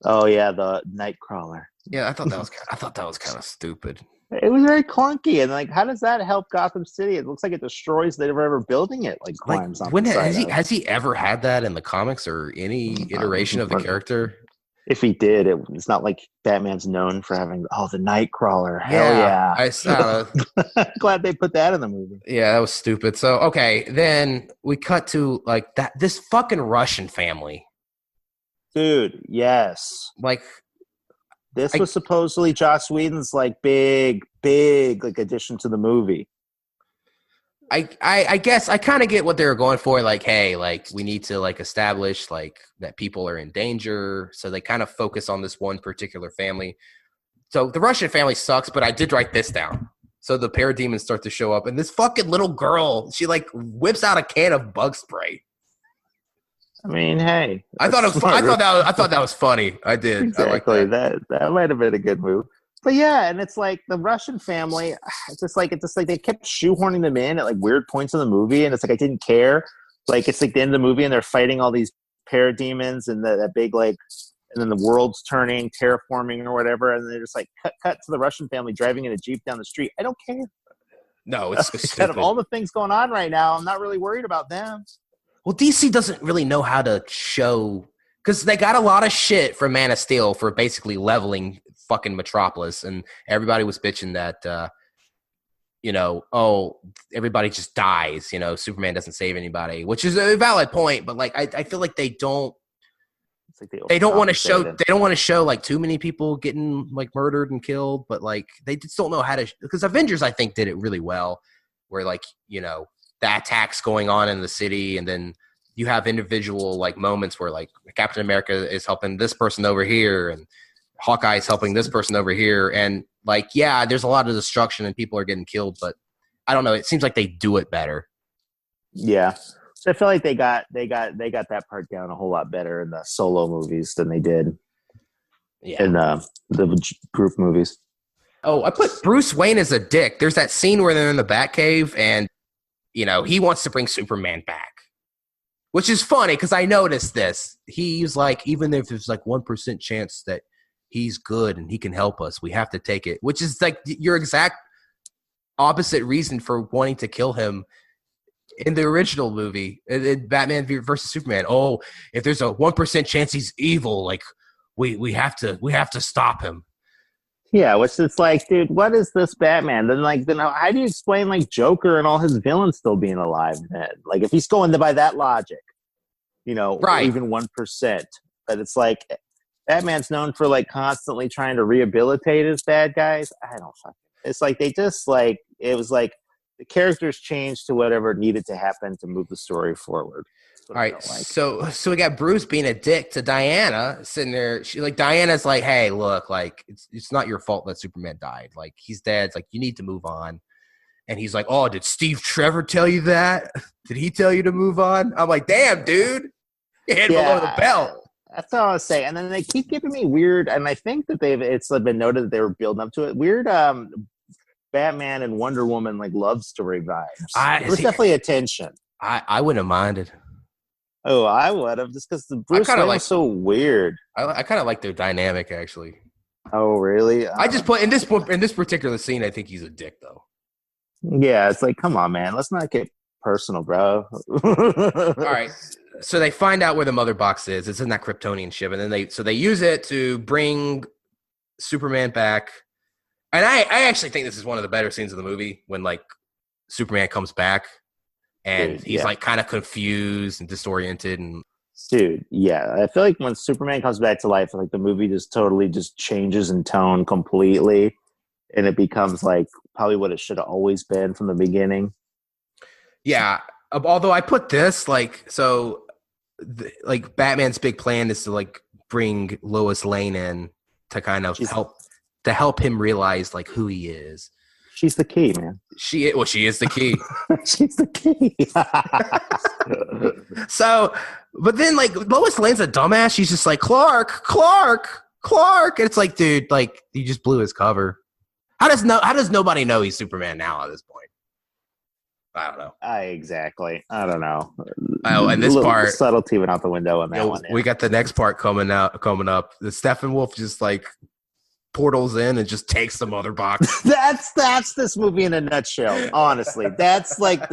Oh yeah, the Nightcrawler. Yeah, I thought that was kind of stupid. It was very clunky, and like, how does that help Gotham City? It looks like it destroys whatever building it like climbs on. When has he ever had that in the comics or any iteration of the character? If he did, it's not like Batman's known for having the Nightcrawler. Hell yeah! Glad they put that in the movie. Yeah, that was stupid. So okay, then we cut to like this fucking Russian family. Dude, yes. Like this was supposedly Joss Whedon's like big like addition to the movie. I guess I kind of get what they were going for. Like, hey, like we need to like establish like that people are in danger. So they kind of focus on this one particular family. So the Russian family sucks, but I did write this down. So the parademons start to show up, and this fucking little girl, she like whips out a can of bug spray. I mean, hey, I thought that was funny. I did. Exactly. That might have been a good move. But yeah, and it's like the Russian family. It's just like they kept shoehorning them in at like weird points in the movie, and it's like I didn't care. Like it's like the end of the movie, and they're fighting all these parademons, and that big like, and then the world's turning, terraforming or whatever, and they're just like cut to the Russian family driving in a Jeep down the street. I don't care. No, it's stupid. Out of all the things going on right now, I'm not really worried about them. Well, DC doesn't really know how to show because they got a lot of shit from Man of Steel for basically leveling fucking Metropolis, and everybody was bitching that everybody just dies, Superman doesn't save anybody, which is a valid point, but like I feel like they don't want to show like too many people getting like murdered and killed, but like they just don't know how to, because Avengers I think did it really well, where like the attacks going on in the city, and then you have individual like moments where like Captain America is helping this person over here, and Hawkeye is helping this person over here, and like there's a lot of destruction and people are getting killed, but I don't know, it seems like they do it better. Yeah, so I feel like they got that part down a whole lot better in the solo movies than they did in the group movies. Oh, I put Bruce Wayne as a dick. There's that scene where they're in the Batcave, and he wants to bring Superman back, which is funny because I noticed this. He's like, even if there's like 1% chance that he's good and he can help us, we have to take it, which is like your exact opposite reason for wanting to kill him in the original movie, in Batman versus Superman. Oh, if there's a 1% chance he's evil, like we have to stop him. Yeah, which is like, dude, what is this Batman? Then how do you explain like Joker and all his villains still being alive then? Like if he's going by that logic, right, even 1%. But it's like Batman's known for like constantly trying to rehabilitate his bad guys. I don't fucking. It's like they just like, it was like the characters changed to whatever needed to happen to move the story forward. All right, so we got Bruce being a dick to Diana, sitting there. Diana's like, hey, look, like it's not your fault that Superman died. Like he's dead. It's like you need to move on. And he's like, oh, did Steve Trevor tell you that? Did he tell you to move on? I'm like, damn, dude, your head below the belt. That's all I was saying. And then they keep giving me weird, and I think that it's been noted that they were building up to it. Weird Batman and Wonder Woman like love story vibes. There was definitely a tension. I wouldn't have minded. Oh, I would have, just because the Bruce Wayne was so weird. I kind of like their dynamic, actually. Oh, really? I just put in this particular scene, I think he's a dick, though. Yeah, it's like, come on, man. Let's not get personal, bro. All right. So they find out where the mother box is. It's in that Kryptonian ship, and then they use it to bring Superman back. And I actually think this is one of the better scenes of the movie, when like Superman comes back. And he's like kind of confused and disoriented, and dude, yeah, I feel like when Superman comes back to life, like the movie just totally just changes in tone completely, and it becomes like probably what it should have always been from the beginning. Yeah, although I put this like Batman's big plan is to like bring Lois Lane in to kind of help him realize like who he is. She's the key, man. She is the key. She's the key. So, but then like Lois Lane's a dumbass. She's just like, Clark. And it's like, dude, like you just blew his cover. How does nobody know he's Superman now at this point? I don't know. Exactly. I don't know. Oh, and this part subtlety went out the window on that one. We got the next part coming up. The Steppenwolf just like portals in and just takes the mother box. That's this movie in a nutshell. Honestly, that's what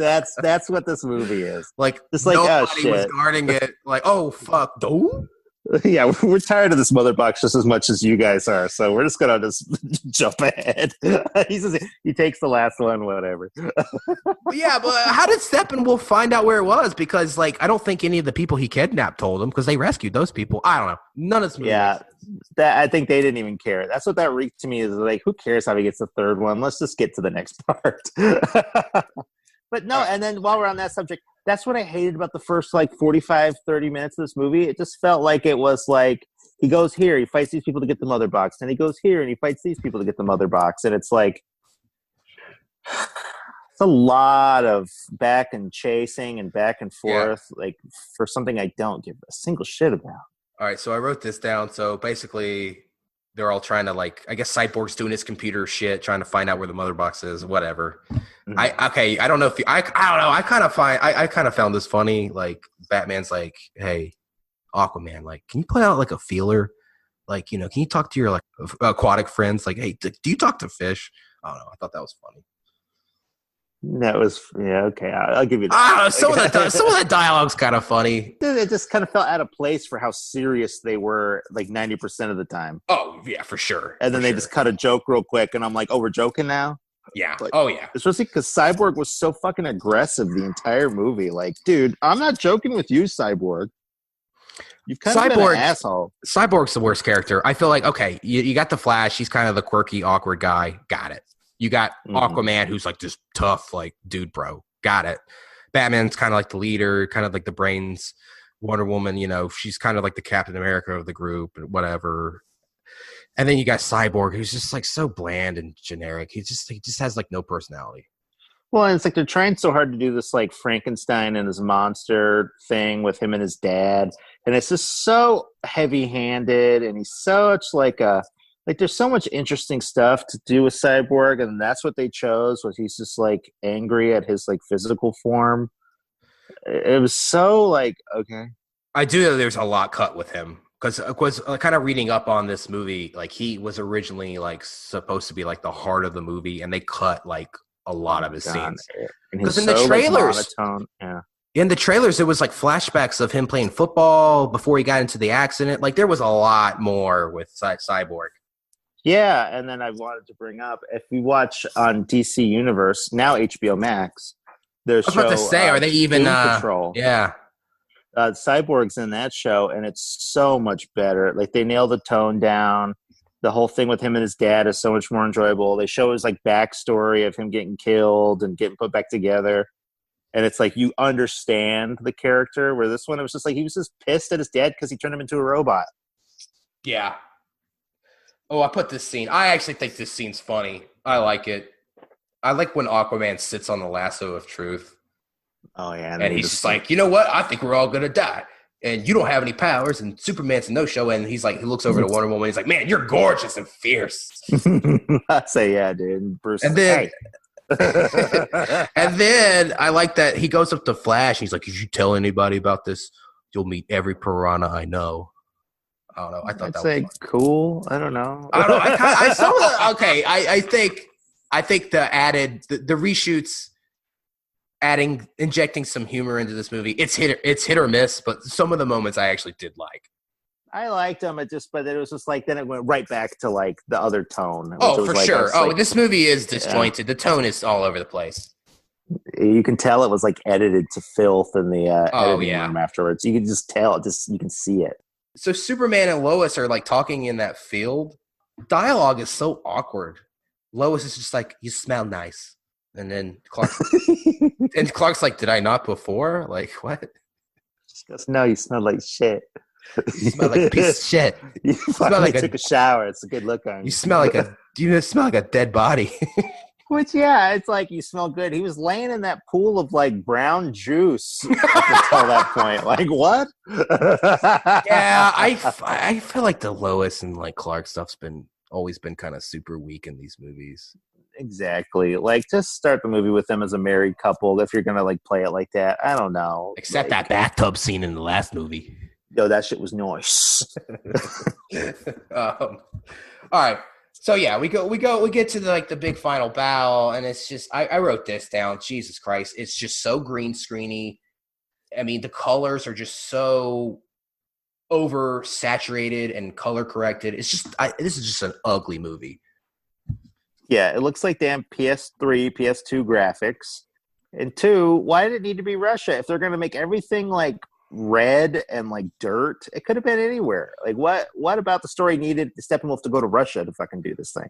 this movie is. Like just like nobody was guarding it. Like, oh fuck, no. Yeah, we're tired of this mother box just as much as you guys are, so we're just gonna just jump ahead. He takes the last one, whatever. Yeah, but how did Steppenwolf find out where it was? Because like I don't think any of the people he kidnapped told him because they rescued those people. I don't know. None of this movie. Yeah, that I think they didn't even care. That's what that reeked to me is like, who cares how he gets the third one? Let's just get to the next part. But no, and then while we're on that subject, that's what I hated about the first like 45, 30 minutes of this movie. It just felt like it was like he goes here, he fights these people to get the mother box, and he goes here and he fights these people to get the mother box. And it's like it's a lot of back and chasing and back and forth, like for something I don't give a single shit about. All right, so I wrote this down. So basically, they're all trying to like, I guess Cyborg's doing his computer shit, trying to find out where the mother box is, whatever. Mm-hmm. I don't know if I don't know. I kind of found this funny. Like Batman's like, hey, Aquaman, like, can you put out like a feeler? Like, you know, can you talk to your like aquatic friends? Like, hey, do you talk to fish? I don't know. I thought that was funny. That was okay. I'll give you that. I don't know, some of the dialogue's kind of funny. It just kind of felt out of place for how serious they were, like 90% of the time. Oh yeah, for sure. And then they just cut a joke real quick, and I'm like, oh, we're joking now. Yeah. Like, oh yeah. Especially because Cyborg was so fucking aggressive the entire movie. Like, dude, I'm not joking with you, Cyborg. You've kind of been an asshole. Cyborg's the worst character. I feel like okay, you got the Flash. He's kind of the quirky, awkward guy. Got it. You got Aquaman, who's like this tough, like, dude, bro. Got it. Batman's kind of like the leader, kind of like the brains. Wonder Woman, you know, she's kind of like the Captain America of the group, whatever. And then you got Cyborg, who's just like so bland and generic. He just has like no personality. Well, and it's like they're trying so hard to do this like Frankenstein and his monster thing with him and his dad. And it's just so heavy-handed, and he's such like a... Like, there's so much interesting stuff to do with Cyborg, and that's what they chose, was he's just, like, angry at his, like, physical form. It was so, like, okay. I do know there's a lot cut with him, because kind of reading up on this movie, like, he was originally, like, supposed to be, like, the heart of the movie, and they cut, like, a lot of his scenes. Because in the trailers... Yeah. In the trailers, it was like flashbacks of him playing football before he got into the accident. Like, there was a lot more with Cyborg. Yeah, and then I wanted to bring up, if we watch on DC Universe, now HBO Max, there's I was about to say, are they even... Patrol. Yeah. Cyborg's in that show, and it's so much better. Like, they nail the tone down. The whole thing with him and his dad is so much more enjoyable. They show his, like, backstory of him getting killed and getting put back together. And it's like, you understand the character, where this one, it was just like, he was just pissed at his dad because he turned him into a robot. Yeah. Oh, I put this scene. I actually think this scene's funny. I like it. I like when Aquaman sits on the lasso of truth. Oh, yeah. And he's just like, you know what? I think we're all going to die. And you don't have any powers. And Superman's a no-show. And he's like, he looks over to Wonder Woman. He's like, man, you're gorgeous and fierce. I'd say, yeah, dude. Bruce. And then, and then I like that he goes up to Flash. And he's like, if you tell anybody about this, you'll meet every piranha I know. I don't know. I thought I'd that say was fun. Cool. I don't know. I think the reshoots, injecting some humor into this movie. It's hit or miss, but some of the moments I actually did like. I liked them. But it was just like, then it went right back to like the other tone. Oh, for sure. This movie is disjointed. Yeah. The tone is all over the place. You can tell it was like edited to filth in the editing room afterwards. You can just tell. You can see it. So Superman and Lois are like talking in that field. Dialogue is so awkward. Lois is just like, you smell nice. And then Clark's like, did I not before? Like, what? She goes, no, you smell like shit. You smell like a piece of shit. You smell like took a shower. It's a good look on you. You smell like a dead body. Which, yeah, it's like, you smell good. He was laying in that pool of, like, brown juice until that point. Like, what? Yeah, I feel like the Lois and, like, Clark stuff's always been kind of super weak in these movies. Exactly. Like, just start the movie with them as a married couple if you're going to, like, play it like that. I don't know. Except that bathtub scene in the last movie. Yo, that shit was nice. All right. So yeah, we get to the big final battle, and it's just I wrote this down. Jesus Christ, it's just so green screeny. I mean, the colors are just so oversaturated and color corrected. It's just this is just an ugly movie. Yeah, it looks like damn PS3, PS2 graphics. And two, why did it need to be Russia? If they're going to make everything like red and like dirt, it could have been anywhere. Like what about the story needed Steppenwolf to go to Russia to fucking do this thing?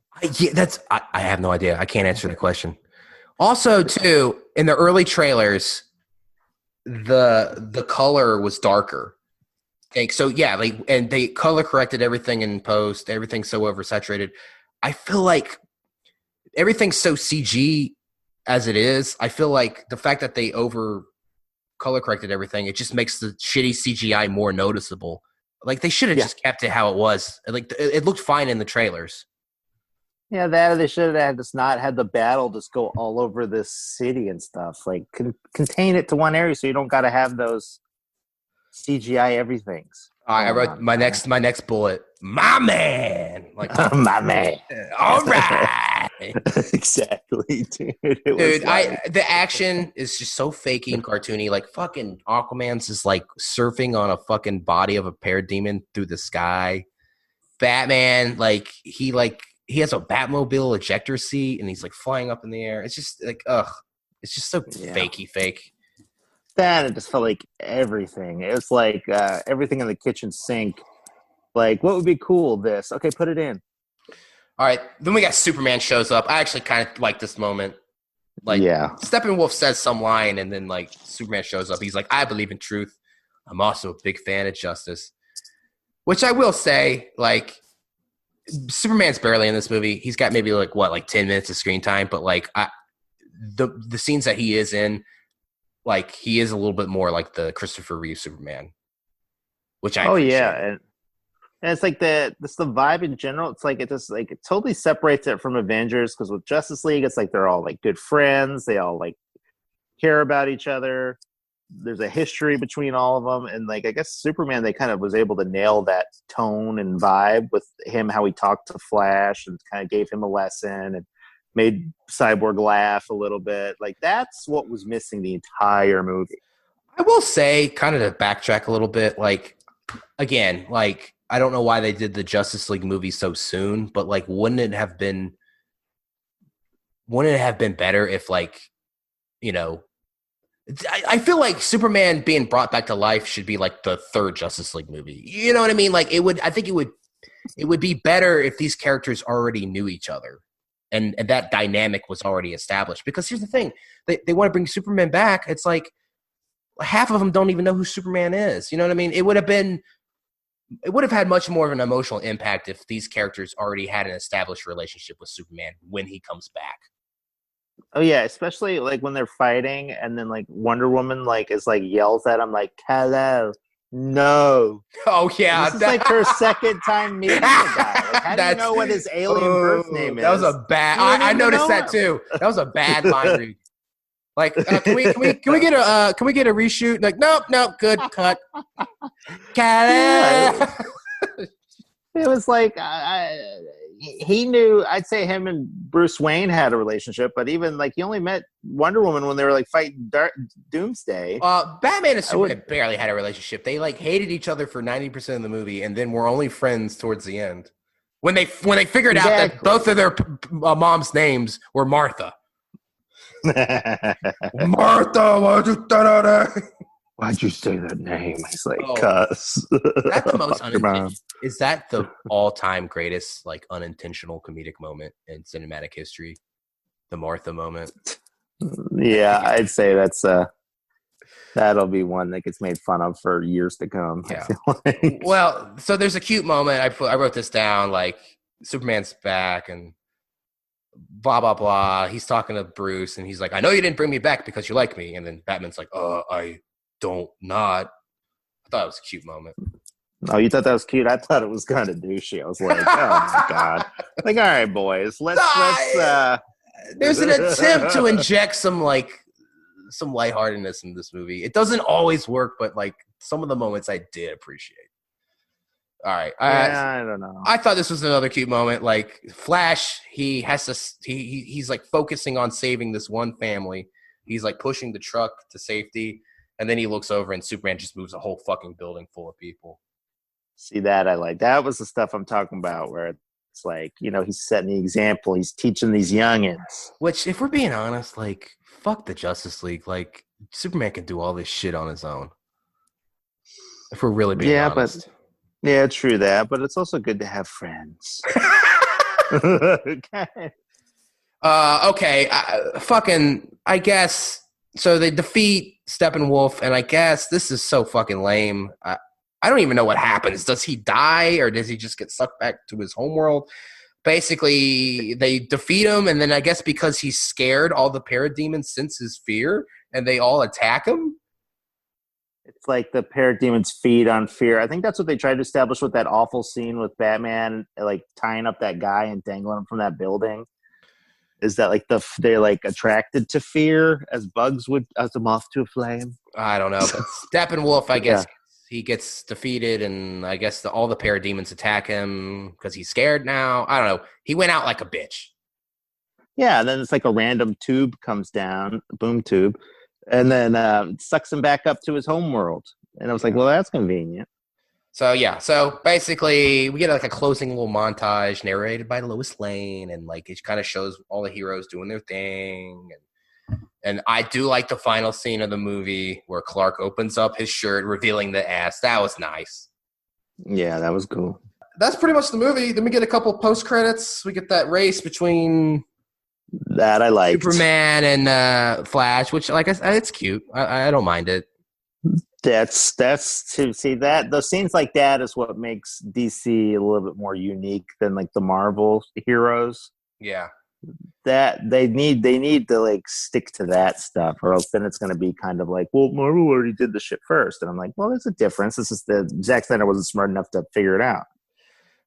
I have no idea. I can't answer the question. Also, too, in the early trailers, the color was darker. Like, so yeah, like, and they color corrected everything in post. Everything's so oversaturated. I feel like everything's so CG as it is. I feel like the fact that they over color corrected everything, it just makes the shitty CGI more noticeable. Like, they should have just kept it how it was. Like, it looked fine in the trailers. Yeah, that they should have just not had the battle just go all over this city and stuff. Like, contain it to one area so you don't got to have those CGI everythings. I wrote my next bullet. My man, like my man. All right, exactly, dude. The action is just so fakey and cartoony. Like, fucking Aquaman's just like surfing on a fucking body of a parademon through the sky. Batman, he has a Batmobile ejector seat and he's like flying up in the air. It's just like, it's just so fakey fake. That, it just felt like everything. It was like everything in the kitchen sink. Like, what would be cool? This. Okay, put it in. All right. Then we got Superman shows up. I actually kind of like this moment. Like, Steppenwolf says some line and then, like, Superman shows up. He's like, I believe in truth. I'm also a big fan of justice. Which I will say, like, Superman's barely in this movie. He's got maybe, 10 minutes of screen time. But, like, the scenes that he is in, like, he is a little bit more like the Christopher Reeve Superman, which I appreciate. And it's like the vibe in general. It's like it totally separates it from Avengers, because with Justice League, it's like they're all like good friends. They all like care about each other. There's a history between all of them, and like I guess Superman, they kind of was able to nail that tone and vibe with him, how he talked to Flash and kind of gave him a lesson and made Cyborg laugh a little bit. Like, that's what was missing the entire movie. I will say, kind of to backtrack a little bit, like, again, like, I don't know why they did the Justice League movie so soon, but like, wouldn't it have been better if, like, you know, I feel like Superman being brought back to life should be like the third Justice League movie. You know what I mean? Like, I think it would be better if these characters already knew each other. And that dynamic was already established. Because here's the thing. They want to bring Superman back. It's like half of them don't even know who Superman is. You know what I mean? It would have had much more of an emotional impact if these characters already had an established relationship with Superman when he comes back. Oh, yeah. Especially like when they're fighting and then like Wonder Woman yells at him like, hello. No. Oh, yeah. This is like her second time meeting the guy. Like, how do you know what his alien birth name is? That was a bad. I noticed that too. That was a bad line read. Like, can we get a reshoot? Like, nope, good cut. It was like he knew. I'd say him and Bruce Wayne had a relationship, but even like he only met Wonder Woman when they were like fighting Doomsday. Batman and Superman barely had a relationship. They like hated each other for 90% of the movie, and then were only friends towards the end when they figured out that both of their moms' names were Martha. Martha, why'd you Why'd you say that name? He's like, cuss. That's the most unintentional. Is that the all-time greatest, like, unintentional comedic moment in cinematic history? The Martha moment. Yeah, I'd say that'll be one that gets made fun of for years to come. Yeah. Well, so there's a cute moment. I wrote this down. Like, Superman's back and blah blah blah. He's talking to Bruce and he's like, "I know you didn't bring me back because you like me." And then Batman's like, I don't not. I thought it was a cute moment. Oh, you thought that was cute? I thought it was kind of douchey. I was like, oh my god! Like, all right, boys, let's. There's an attempt to inject some lightheartedness in this movie. It doesn't always work, but like some of the moments I did appreciate. All right, I don't know. I thought this was another cute moment. Like Flash, he's like focusing on saving this one family. He's like pushing the truck to safety. And then he looks over and Superman just moves a whole fucking building full of people. See that I like. That was the stuff I'm talking about, where it's like, he's setting the example. He's teaching these youngins. Which, if we're being honest, like, fuck the Justice League. Like, Superman can do all this shit on his own. If we're really being honest. Yeah, true that. But it's also good to have friends. Okay. Okay. I guess. So they defeat Steppenwolf, and I guess this is so fucking lame. I don't even know what happens. Does he die, or does he just get sucked back to his homeworld? Basically, they defeat him, and then I guess because he's scared, all the parademons sense his fear, and they all attack him. It's like the parademons feed on fear. I think that's what they tried to establish with that awful scene with Batman, like tying up that guy and dangling him from that building. Is that like they're like attracted to fear as bugs would as a moth to a flame? I don't know, but Steppenwolf, I guess he gets defeated, and I guess all the parademons attack him because he's scared now. I don't know. He went out like a bitch. Yeah, and then it's like a random tube comes down, a boom tube, and then sucks him back up to his homeworld. And I was like, well, that's convenient. So basically we get like a closing little montage narrated by Lois Lane, and like it kind of shows all the heroes doing their thing. And I do like the final scene of the movie where Clark opens up his shirt, revealing the ass. That was nice. Yeah, that was cool. That's pretty much the movie. Then we get a couple post credits. We get that race between that I liked. Superman and Flash, which like it's cute. I don't mind it. That's to see that those scenes like that is what makes DC a little bit more unique than like the Marvel heroes. Yeah, that they need to like stick to that stuff, or else then it's going to be kind of like, well, Marvel already did the shit first, and I'm like, well, there's a difference. This is the Zack Snyder wasn't smart enough to figure it out.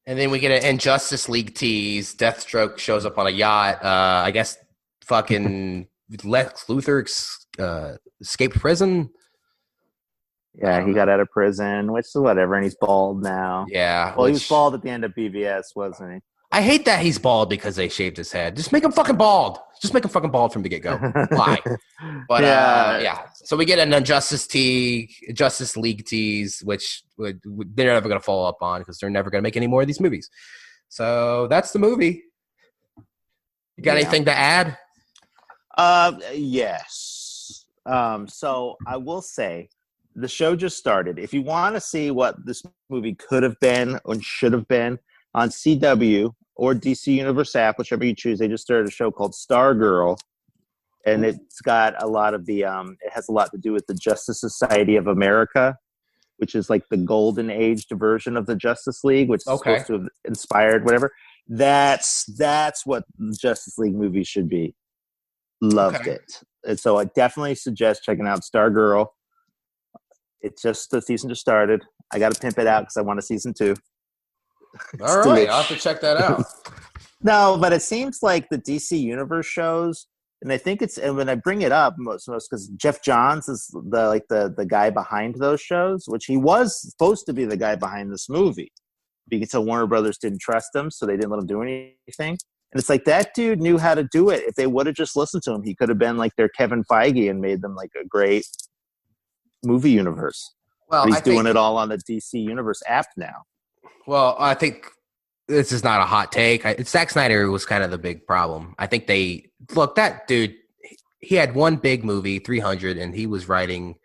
And then we get an Injustice League tease. Deathstroke shows up on a yacht. I guess fucking Lex Luthor escaped prison. Yeah, he got out of prison, which is whatever, and he's bald now. Yeah. Well, he was bald at the end of BVS, wasn't he? I hate that he's bald because they shaved his head. Just make him fucking bald. Just make him fucking bald from the get-go. Why? But, yeah. So we get an Justice League tease, which they're never going to follow up on because they're never going to make any more of these movies. So that's the movie. You got anything to add? Yes. So I will say, the show just started. If you want to see what this movie could have been or should have been, on CW or DC Universe app, whichever you choose, they just started a show called Stargirl, and it's got a lot of the it has a lot to do with the Justice Society of America, which is like the golden aged version of the Justice League, which is supposed to have inspired whatever. That's what Justice League movies should be. Loved it. And so I definitely suggest checking out Stargirl. It's just the season just started. I got to pimp it out because I want a season 2. All right, I'll have to check that out. No, but it seems like the DC Universe shows, and I think and when I bring it up most because Jeff Johns is the guy behind those shows, which he was supposed to be the guy behind this movie, because Warner Brothers didn't trust him, so they didn't let him do anything. And it's like that dude knew how to do it. If they would have just listened to him, he could have been like their Kevin Feige and made them like a great movie universe. Well, but he's doing it all on the DC Universe app now. Well, I think this is not a hot take. Zack Snyder was kind of the big problem. I think that dude, he had one big movie, 300, and he was writing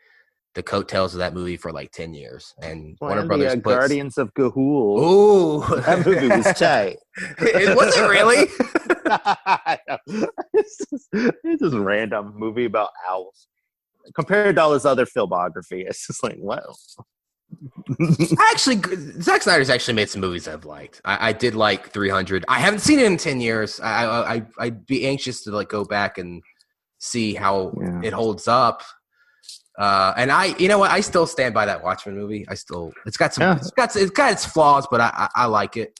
the coattails of that movie for like 10 years. And Warner Brothers Guardians of Ga'Hoole. Ooh. That movie was tight. Was it really? It's just a random movie about owls. Compared to all his other filmography, it's just like, wow. Actually, Zack Snyder's actually made some movies I've liked. I did like 300. I haven't seen it in 10 years. I'd be anxious to like go back and see how it holds up. And you know what? I still stand by that Watchmen movie. It's got its flaws, but I like it.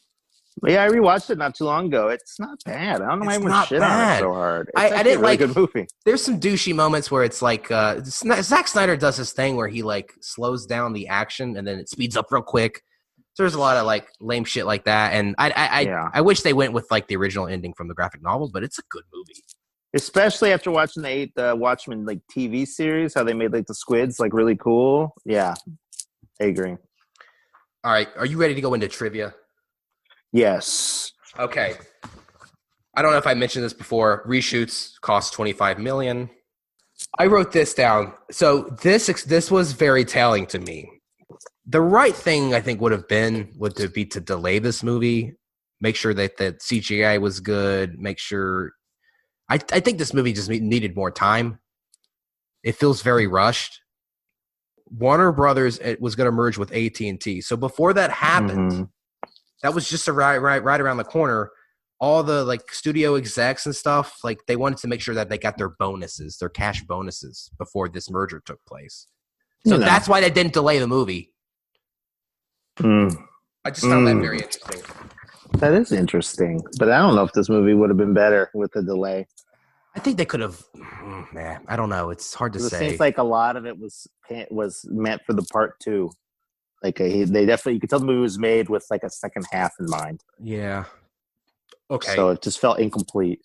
Yeah, I rewatched it not too long ago. It's not bad. I don't know why everyone shit on it so hard. I didn't like a good movie. There's some douchey moments where it's like Zack Snyder does this thing where he like slows down the action and then it speeds up real quick. So there's a lot of like lame shit like that. And I wish they went with like the original ending from the graphic novel, but it's a good movie. Especially after watching the Watchmen like TV series, how they made like the squids like really cool. Yeah, I agree. All right, are you ready to go into trivia? Yes. Okay. I don't know if I mentioned this before. Reshoots cost $25 million. I wrote this down. So this was very telling to me. The right thing I think would be to delay this movie, make sure that the CGI was good, make sure. I think this movie just needed more time. It feels very rushed. Warner Brothers was going to merge with AT&T. So before that happened, that was just right around the corner. All the like studio execs and stuff, like they wanted to make sure that they got their bonuses, their cash bonuses before this merger took place. So that's why they didn't delay the movie. I just found that very interesting. That is interesting, but I don't know if this movie would have been better with the delay. I think they could have. I don't know. It's hard to say. It seems like a lot of it was meant for the part 2. Like they definitely, you could tell the movie was made with like a second half in mind. Yeah. Okay. So it just felt incomplete.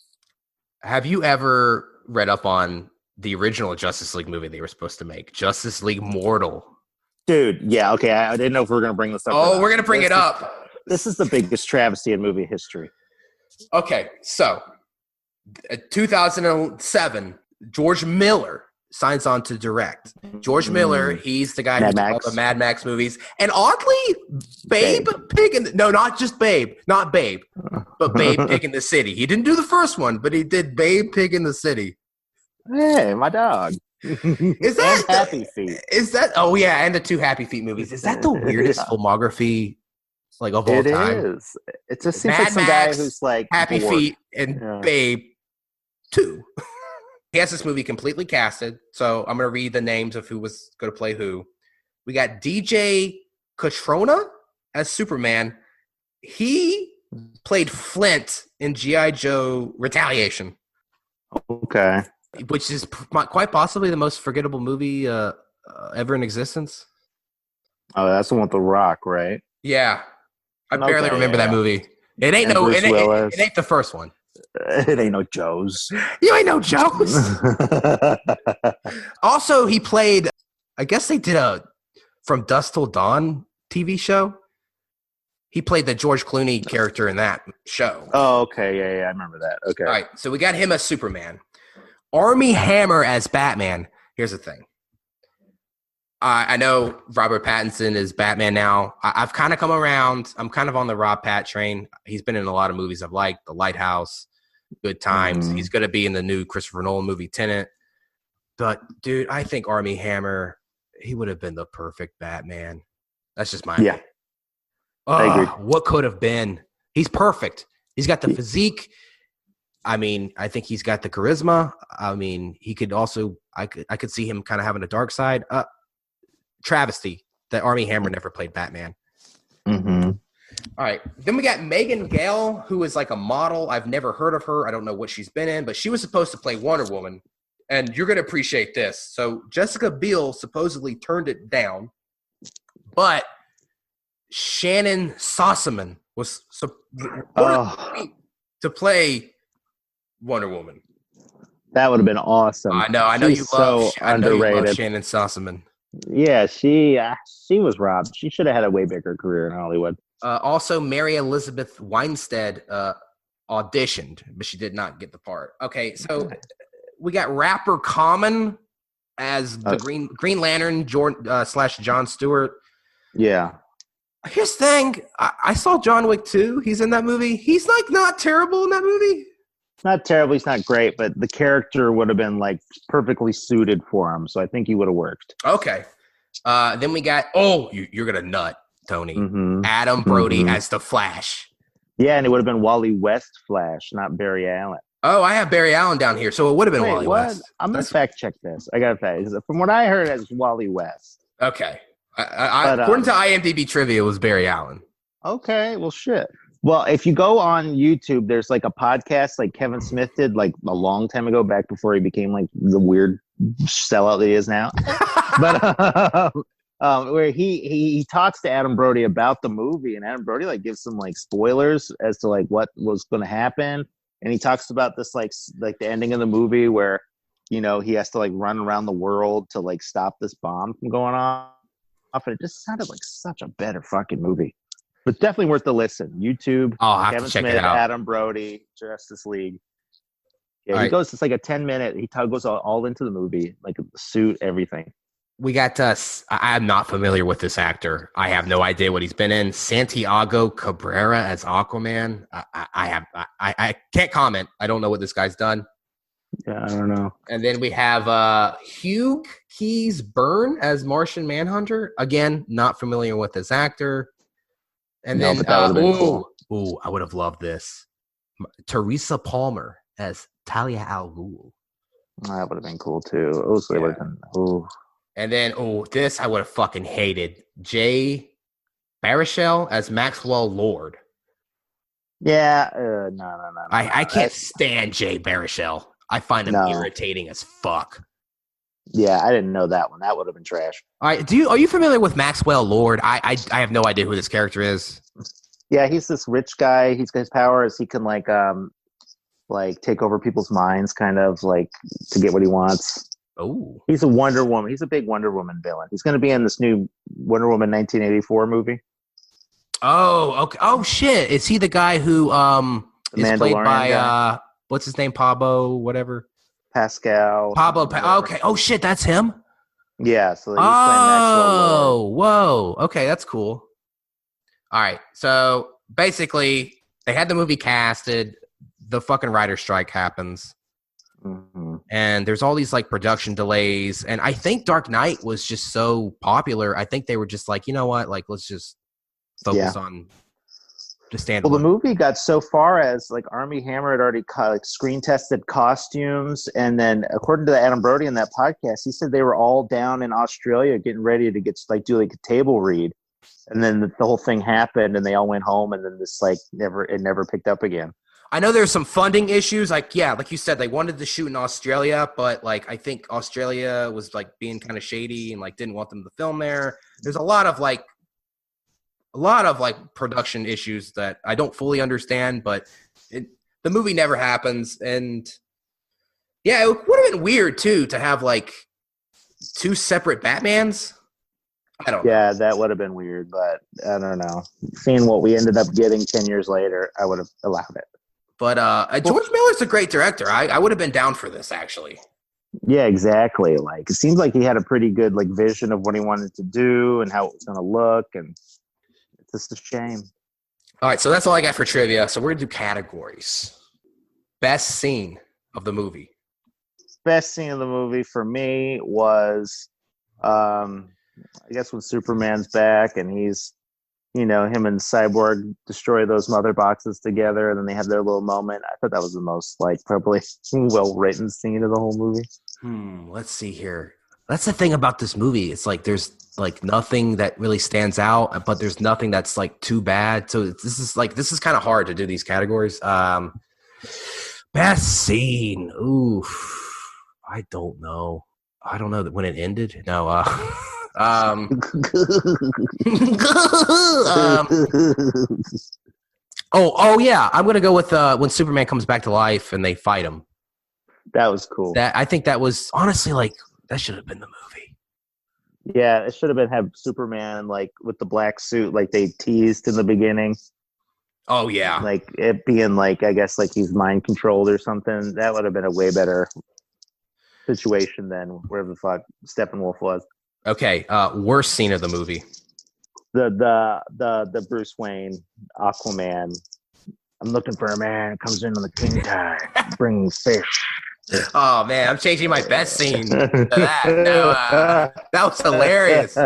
Have you ever read up on the original Justice League movie they were supposed to make, Justice League Mortal? Dude, yeah, okay. I didn't know if we were going to bring this up. Oh, we're going to bring it up. This is the biggest travesty in movie history. Okay, so 2007, George Miller signs on to direct. George Miller, he's the guy who did all the Mad Max movies. And oddly, Babe Pig in no, not just Babe, not Babe, but Babe Pig in the City. He didn't do the first one, but he did Babe Pig in the City. Hey, my dog. Is that and Happy Feet? Is that? Oh yeah, and the 2 Happy Feet movies. Is that the weirdest filmography like of all time? It is. It just seems like some guy who's like Happy bored. Feet and Babe 2. He has this movie completely casted, so I'm going to read the names of who was going to play who. We got DJ Catrona as Superman. He played Flint in G.I. Joe Retaliation. Okay. Which is quite possibly the most forgettable movie ever in existence. Oh, that's the one with The Rock, right? Yeah. I barely remember that movie. It ain't it ain't the first one. It ain't no Joe's. You ain't no Joe's. Also, he played, I guess they did a From Dusk Till Dawn TV show. He played the George Clooney character in that show. Oh, okay. Yeah, I remember that. Okay. All right, so we got him as Superman. Armie Hammer as Batman. Here's the thing. I know Robert Pattinson is Batman now. I've kind of come around. I'm kind of on the Rob Pat train. He's been in a lot of movies I've liked. The Lighthouse, Good Times. He's going to be in the new Christopher Nolan movie, Tenet. But, dude, I think Armie Hammer, he would have been the perfect Batman. That's just my opinion. I agree. What could have been? He's perfect. He's got the physique. I mean, I think he's got the charisma. I mean, he could also – I could see him kind of having a dark side. Travesty that Armie Hammer never played Batman. Mm-hmm. All right. Then we got Megan Gale, who is like a model. I've never heard of her. I don't know what she's been in, but she was supposed to play Wonder Woman. And you're going to appreciate this. So Jessica Biel supposedly turned it down, but Shannon Sossamon was to play Wonder Woman. That would have been awesome. I know you love Shannon Sossamon. Yeah, she was robbed. She should have had a way bigger career in Hollywood. Also, Mary Elizabeth Winstead auditioned, but she did not get the part. Okay, so we got rapper Common as the Green Lantern / John Stewart. Yeah. Here's the thing. I saw John Wick 2. He's in that movie. He's like not terrible in that movie. Not terrible. He's not great, but the character would have been like perfectly suited for him. So I think he would have worked. Okay. Then we got, you're going to nut, Tony. Mm-hmm. Adam Brody as the Flash. Yeah, and it would have been Wally West Flash, not Barry Allen. Oh, I have Barry Allen down here, so it would have been Wally West. I'm going to fact check this. I got to fact. From what I heard, it's Wally West. Okay. According to IMDb trivia, it was Barry Allen. Okay, well, shit. Well, if you go on YouTube, there's like a podcast like Kevin Smith did like a long time ago, back before he became like the weird sellout that he is now. But where he talks to Adam Brody about the movie, and Adam Brody like gives some like spoilers as to like what was going to happen, and he talks about this like the ending of the movie where he has to like run around the world to like stop this bomb from going on. Often it just sounded like such a better fucking movie. But definitely worth the listen. YouTube, I'll have Kevin to check Smith, it out. Adam Brody, Justice League. Yeah, All he right. goes. It's like a 10-minute. He goes all into the movie, like the suit, everything. We got I'm not familiar with this actor. I have no idea what he's been in. Santiago Cabrera as Aquaman. I can't comment. I don't know what this guy's done. Yeah, I don't know. And then we have Hugh Keys Byrne as Martian Manhunter. Again, not familiar with this actor. And No, then but that would have been cool. Ooh, I would have loved this. Teresa Palmer as Talia al Ghul. That would have been cool too. Would have been. Ooh. And then, this I would have fucking hated. Jay Baruchel as Maxwell Lord. Yeah, no. I can't stand Jay Baruchel. I find him irritating as fuck. Yeah, I didn't know that one. That would have been trash. All right, are you familiar with Maxwell Lord? I have no idea who this character is. Yeah, he's this rich guy. His power is he can like take over people's minds, kind of like to get what he wants. Oh, he's a Wonder Woman. He's a big Wonder Woman villain. He's going to be in this new Wonder Woman 1984 movie. Oh, okay. Oh shit! Is he the guy who is played by guy. What's his name? Pablo, whatever. Pascal. Okay. Oh shit, that's him. Yeah. So he's playing Maxwell Lord. Whoa. Okay, that's cool. All right. So basically, they had the movie casted. The fucking writer's strike happens. Mm-hmm. And there's all these like production delays. And I think Dark Knight was just so popular. I think they were just like, you know what? Like, let's just focus on the stand. Well, the movie got so far as like Armie Hammer had already screen tested costumes. And then according to Adam Brody in that podcast, he said they were all down in Australia getting ready to do a table read. And then the whole thing happened and they all went home. And then this never picked up again. I know there's some funding issues. Like you said, they wanted to shoot in Australia, but like I think Australia was like being kind of shady and like didn't want them to film there. There's a lot of production issues that I don't fully understand, but the movie never happens. And yeah, it would have been weird too to have like two separate Batmans. I don't know. Yeah, that would have been weird, but I don't know. Seeing what we ended up getting 10 years later, I would have allowed it. But George Miller's a great director. I would have been down for this, actually. Yeah, exactly. Like, it seems like he had a pretty good like vision of what he wanted to do and how it was going to look, and it's just a shame. All right, so that's all I got for trivia. So we're going to do categories. Best scene of the movie. Best scene of the movie for me was, I guess when Superman's back and he's, him and Cyborg destroy those mother boxes together, and then they have their little moment. I thought that was the most like probably well-written scene of the whole movie. Let's see here. That's the thing about this movie. It's like there's like nothing that really stands out, but there's nothing that's like too bad. So this is kind of hard to do these categories. Best scene. Ooh, I don't know. I don't know that when it ended. No. Oh yeah, I'm gonna go with when Superman comes back to life and they fight him. That was cool. I think that was honestly like that should have been the movie. Yeah, it should have have Superman like with the black suit like they teased in the beginning. Oh yeah, like it being like I guess like he's mind controlled or something. That would have been a way better situation than wherever the fuck Steppenwolf was. Okay, worst scene of the movie. The Bruce Wayne Aquaman. I'm looking for a man who comes in on the king tide, bringing fish. Oh man, I'm changing my best scene to that. No, that was hilarious.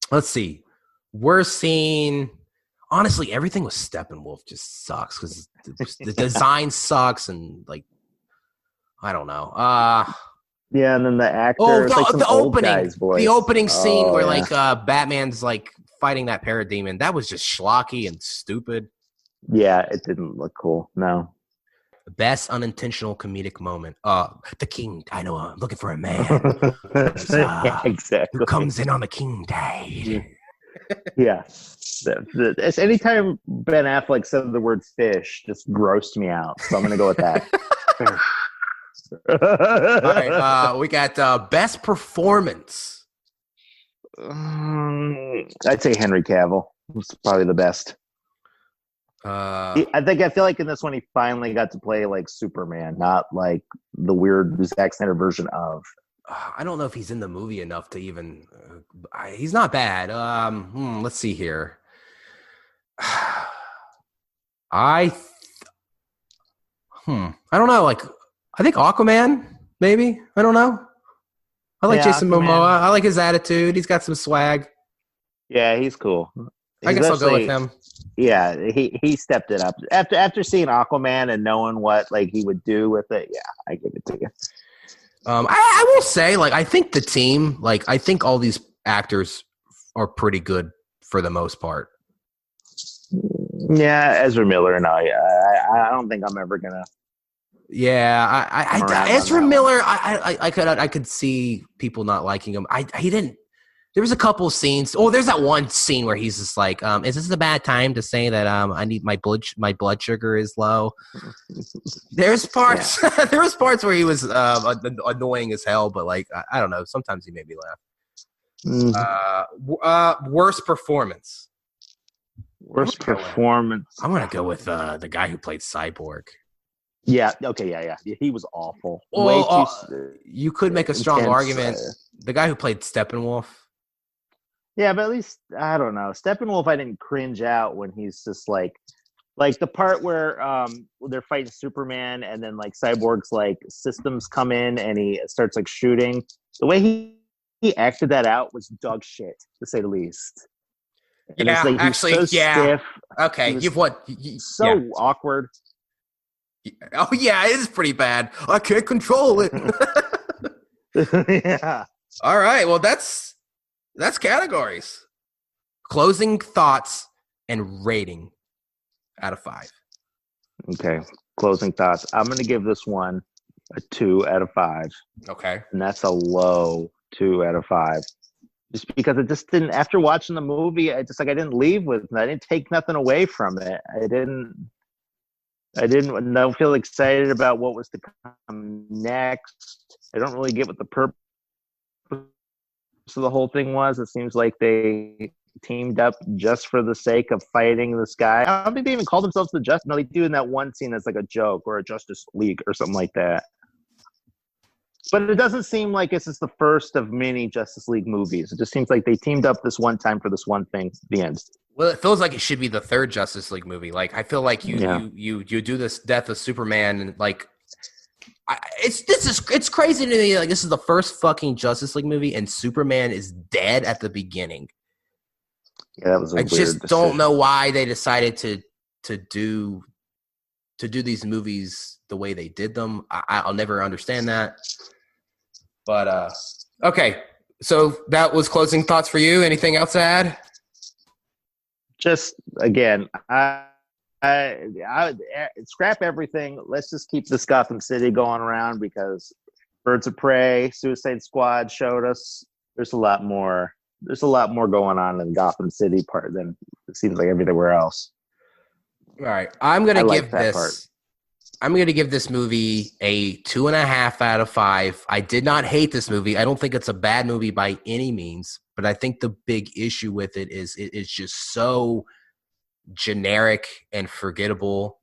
Let's see. Worst scene. Honestly, everything with Steppenwolf just sucks because the design sucks and like I don't know. Yeah, and then the actor. The opening scene where like Batman's like fighting that parademon. That was just schlocky and stupid. Yeah, it didn't look cool. No. Best unintentional comedic moment. The king. I know. I'm looking for a man. Yeah, exactly. Who comes in on the king tide. Yeah. It's anytime Ben Affleck said the word fish, just grossed me out. So I'm going to go with that. All right, we got best performance. I'd say Henry Cavill was probably the best. I feel like in this one he finally got to play like Superman, not like the weird Zack Snyder version of. I don't know if he's in the movie enough to even. He's not bad. Let's see here. I don't know. Like, I think Aquaman, maybe. I don't know. I like Jason Momoa. I like his attitude. He's got some swag. Yeah, he's cool. I guess I'll go with him. Yeah, he stepped it up after seeing Aquaman and knowing what like he would do with it. Yeah, I give it to you. I will say, like, I think the team, like, I think all these actors are pretty good for the most part. Yeah, Ezra Miller. No, I don't think I'm ever gonna. Yeah, Ezra Miller. I could see people not liking him. He didn't. There was a couple scenes. Oh, there's that one scene where he's just like, "Is this a bad time to say that I need my blood sugar is low?" There's parts. Yeah. There was parts where he was annoying as hell, but like I don't know. Sometimes he made me laugh. Worst performance. Worst performance. I'm gonna go with the guy who played Cyborg. Yeah. Okay. Yeah. He was awful. You could make a strong argument. The guy who played Steppenwolf. Yeah, but at least I don't know. Steppenwolf, I didn't cringe out when he's just like the part where they're fighting Superman and then like Cyborg's like systems come in and he starts like shooting. The way he acted that out was dog shit, to say the least. And yeah, like, actually, so yeah. Stiff. Okay, you've what? So awkward. Oh yeah, it is pretty bad. I can't control it. Yeah. All right. Well, that's categories. Closing thoughts and rating out of 5. Okay. Closing thoughts. I'm going to give this one a 2 out of 5. Okay. And that's a low 2 out of 5. Just because it just didn't. After watching the movie, I didn't leave with it. I didn't take nothing away from it. I don't feel excited about what was to come next. I don't really get what the purpose of the whole thing was. It seems like they teamed up just for the sake of fighting this guy. I don't think they even call themselves the Justice. No, they do in that one scene as like a joke or a Justice League or something like that. But it doesn't seem like this is the first of many Justice League movies. It just seems like they teamed up this one time for this one thing. The end. Well, it feels like it should be the 3rd Justice League movie. Like, I feel like you do this Death of Superman, and like, it's crazy to me. Like, this is the first fucking Justice League movie, and Superman is dead at the beginning. Yeah, that was. I just don't know why they decided to do these movies the way they did them. I'll never understand that. But okay, so that was closing thoughts for you. Anything else to add? Just again, I scrap everything. Let's just keep this Gotham City going around because Birds of Prey, Suicide Squad showed us there's a lot more. There's a lot more going on in Gotham City part than it seems like everywhere else. All right, I'm gonna give this movie a 2.5 out of 5. I did not hate this movie. I don't think it's a bad movie by any means, but I think the big issue with it is it's just so generic and forgettable.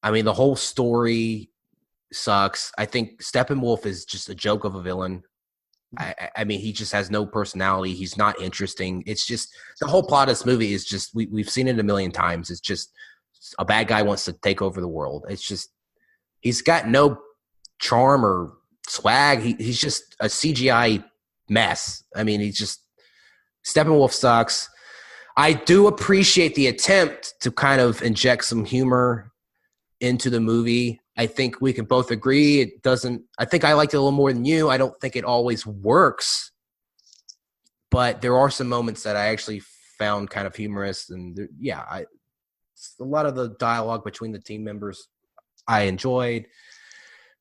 I mean, the whole story sucks. I think Steppenwolf is just a joke of a villain. I mean, he just has no personality. He's not interesting. It's just the whole plot of this movie is just we've seen it a million times. It's just a bad guy wants to take over the world. It's just he's got no charm or swag. He's just a CGI mess. I mean, Steppenwolf sucks. I do appreciate the attempt to kind of inject some humor into the movie. I think we can both agree it doesn't – I think I liked it a little more than you. I don't think it always works, but there are some moments that I actually found kind of humorous. And, a lot of the dialogue between the team members I enjoyed.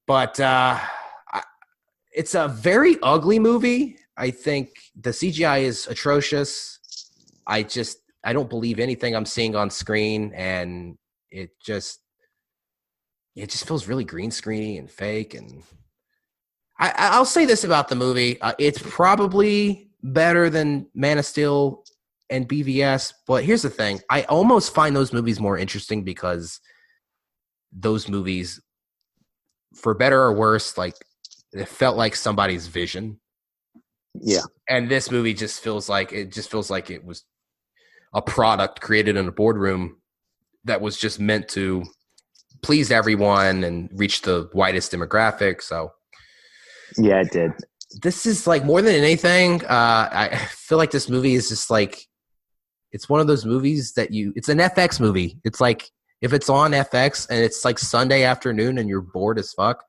But it's a very ugly movie. I think the CGI is atrocious. I don't believe anything I'm seeing on screen, and it just feels really green screeny and fake, and I'll say this about the movie. It's probably better than Man of Steel and BVS, but here's the thing. I almost find those movies more interesting because those movies, for better or worse, like it felt like somebody's vision. Yeah. And this movie just feels like it was a product created in a boardroom that was just meant to please everyone and reach the widest demographic. So yeah, it did. This is like more than anything. I feel like this movie is just like, it's one of those movies that it's an FX movie. It's like, if it's on FX and it's like Sunday afternoon and you're bored as fuck,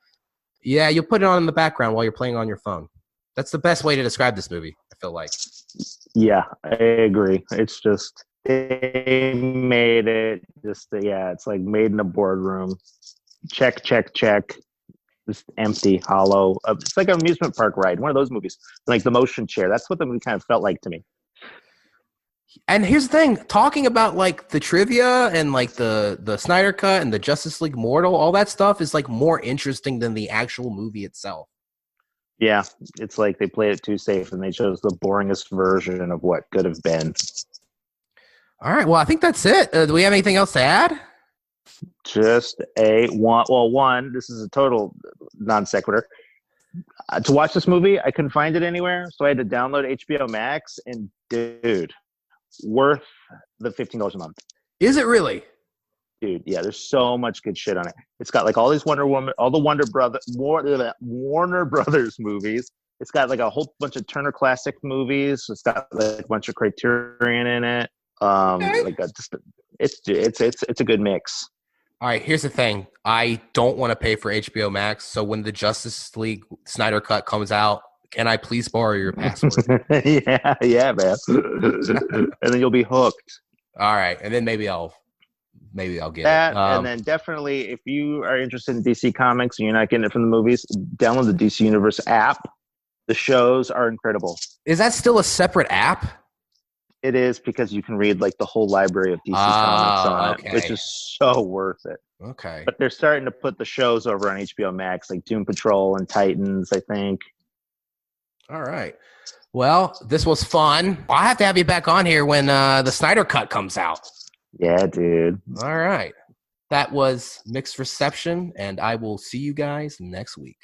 yeah, you'll put it on in the background while you're playing on your phone. That's the best way to describe this movie, I feel like. Yeah, I agree. It's just, they made it just, it's like made in a boardroom. Check, check, check. Just empty, hollow. It's like an amusement park ride. One of those movies, like the motion chair. That's what the movie kind of felt like to me. And here's the thing, talking about like the trivia and like the Snyder Cut and the Justice League Mortal, all that stuff is like more interesting than the actual movie itself. Yeah, it's like they played it too safe and they chose the boringest version of what could have been. All right, well, I think that's it. Do we have anything else to add? Just one, this is a total non sequitur. To watch this movie, I couldn't find it anywhere, so I had to download HBO Max, and dude, worth the $15 a month. Is it really? Dude, yeah, there's so much good shit on it. It's got like all these Wonder Woman, all the Warner Brothers movies. It's got like a whole bunch of Turner Classic movies. It's got like a bunch of Criterion in it. Okay. It's a good mix. All right, here's the thing. I don't want to pay for HBO Max, so when the Justice League Snyder Cut comes out, can I please borrow your password? yeah, man. And then you'll be hooked. All right, and then maybe I'll get that, it. And then definitely, if you are interested in DC Comics and you're not getting it from the movies, download the DC Universe app. The shows are incredible. Is that still a separate app? It is, because you can read like the whole library of DC Comics on it, which is so worth it. Okay. But they're starting to put the shows over on HBO Max, like Doom Patrol and Titans, I think. All right. Well, this was fun. I'll have to have you back on here when the Snyder Cut comes out. Yeah, dude. All right. That was Mixed Reception, and I will see you guys next week.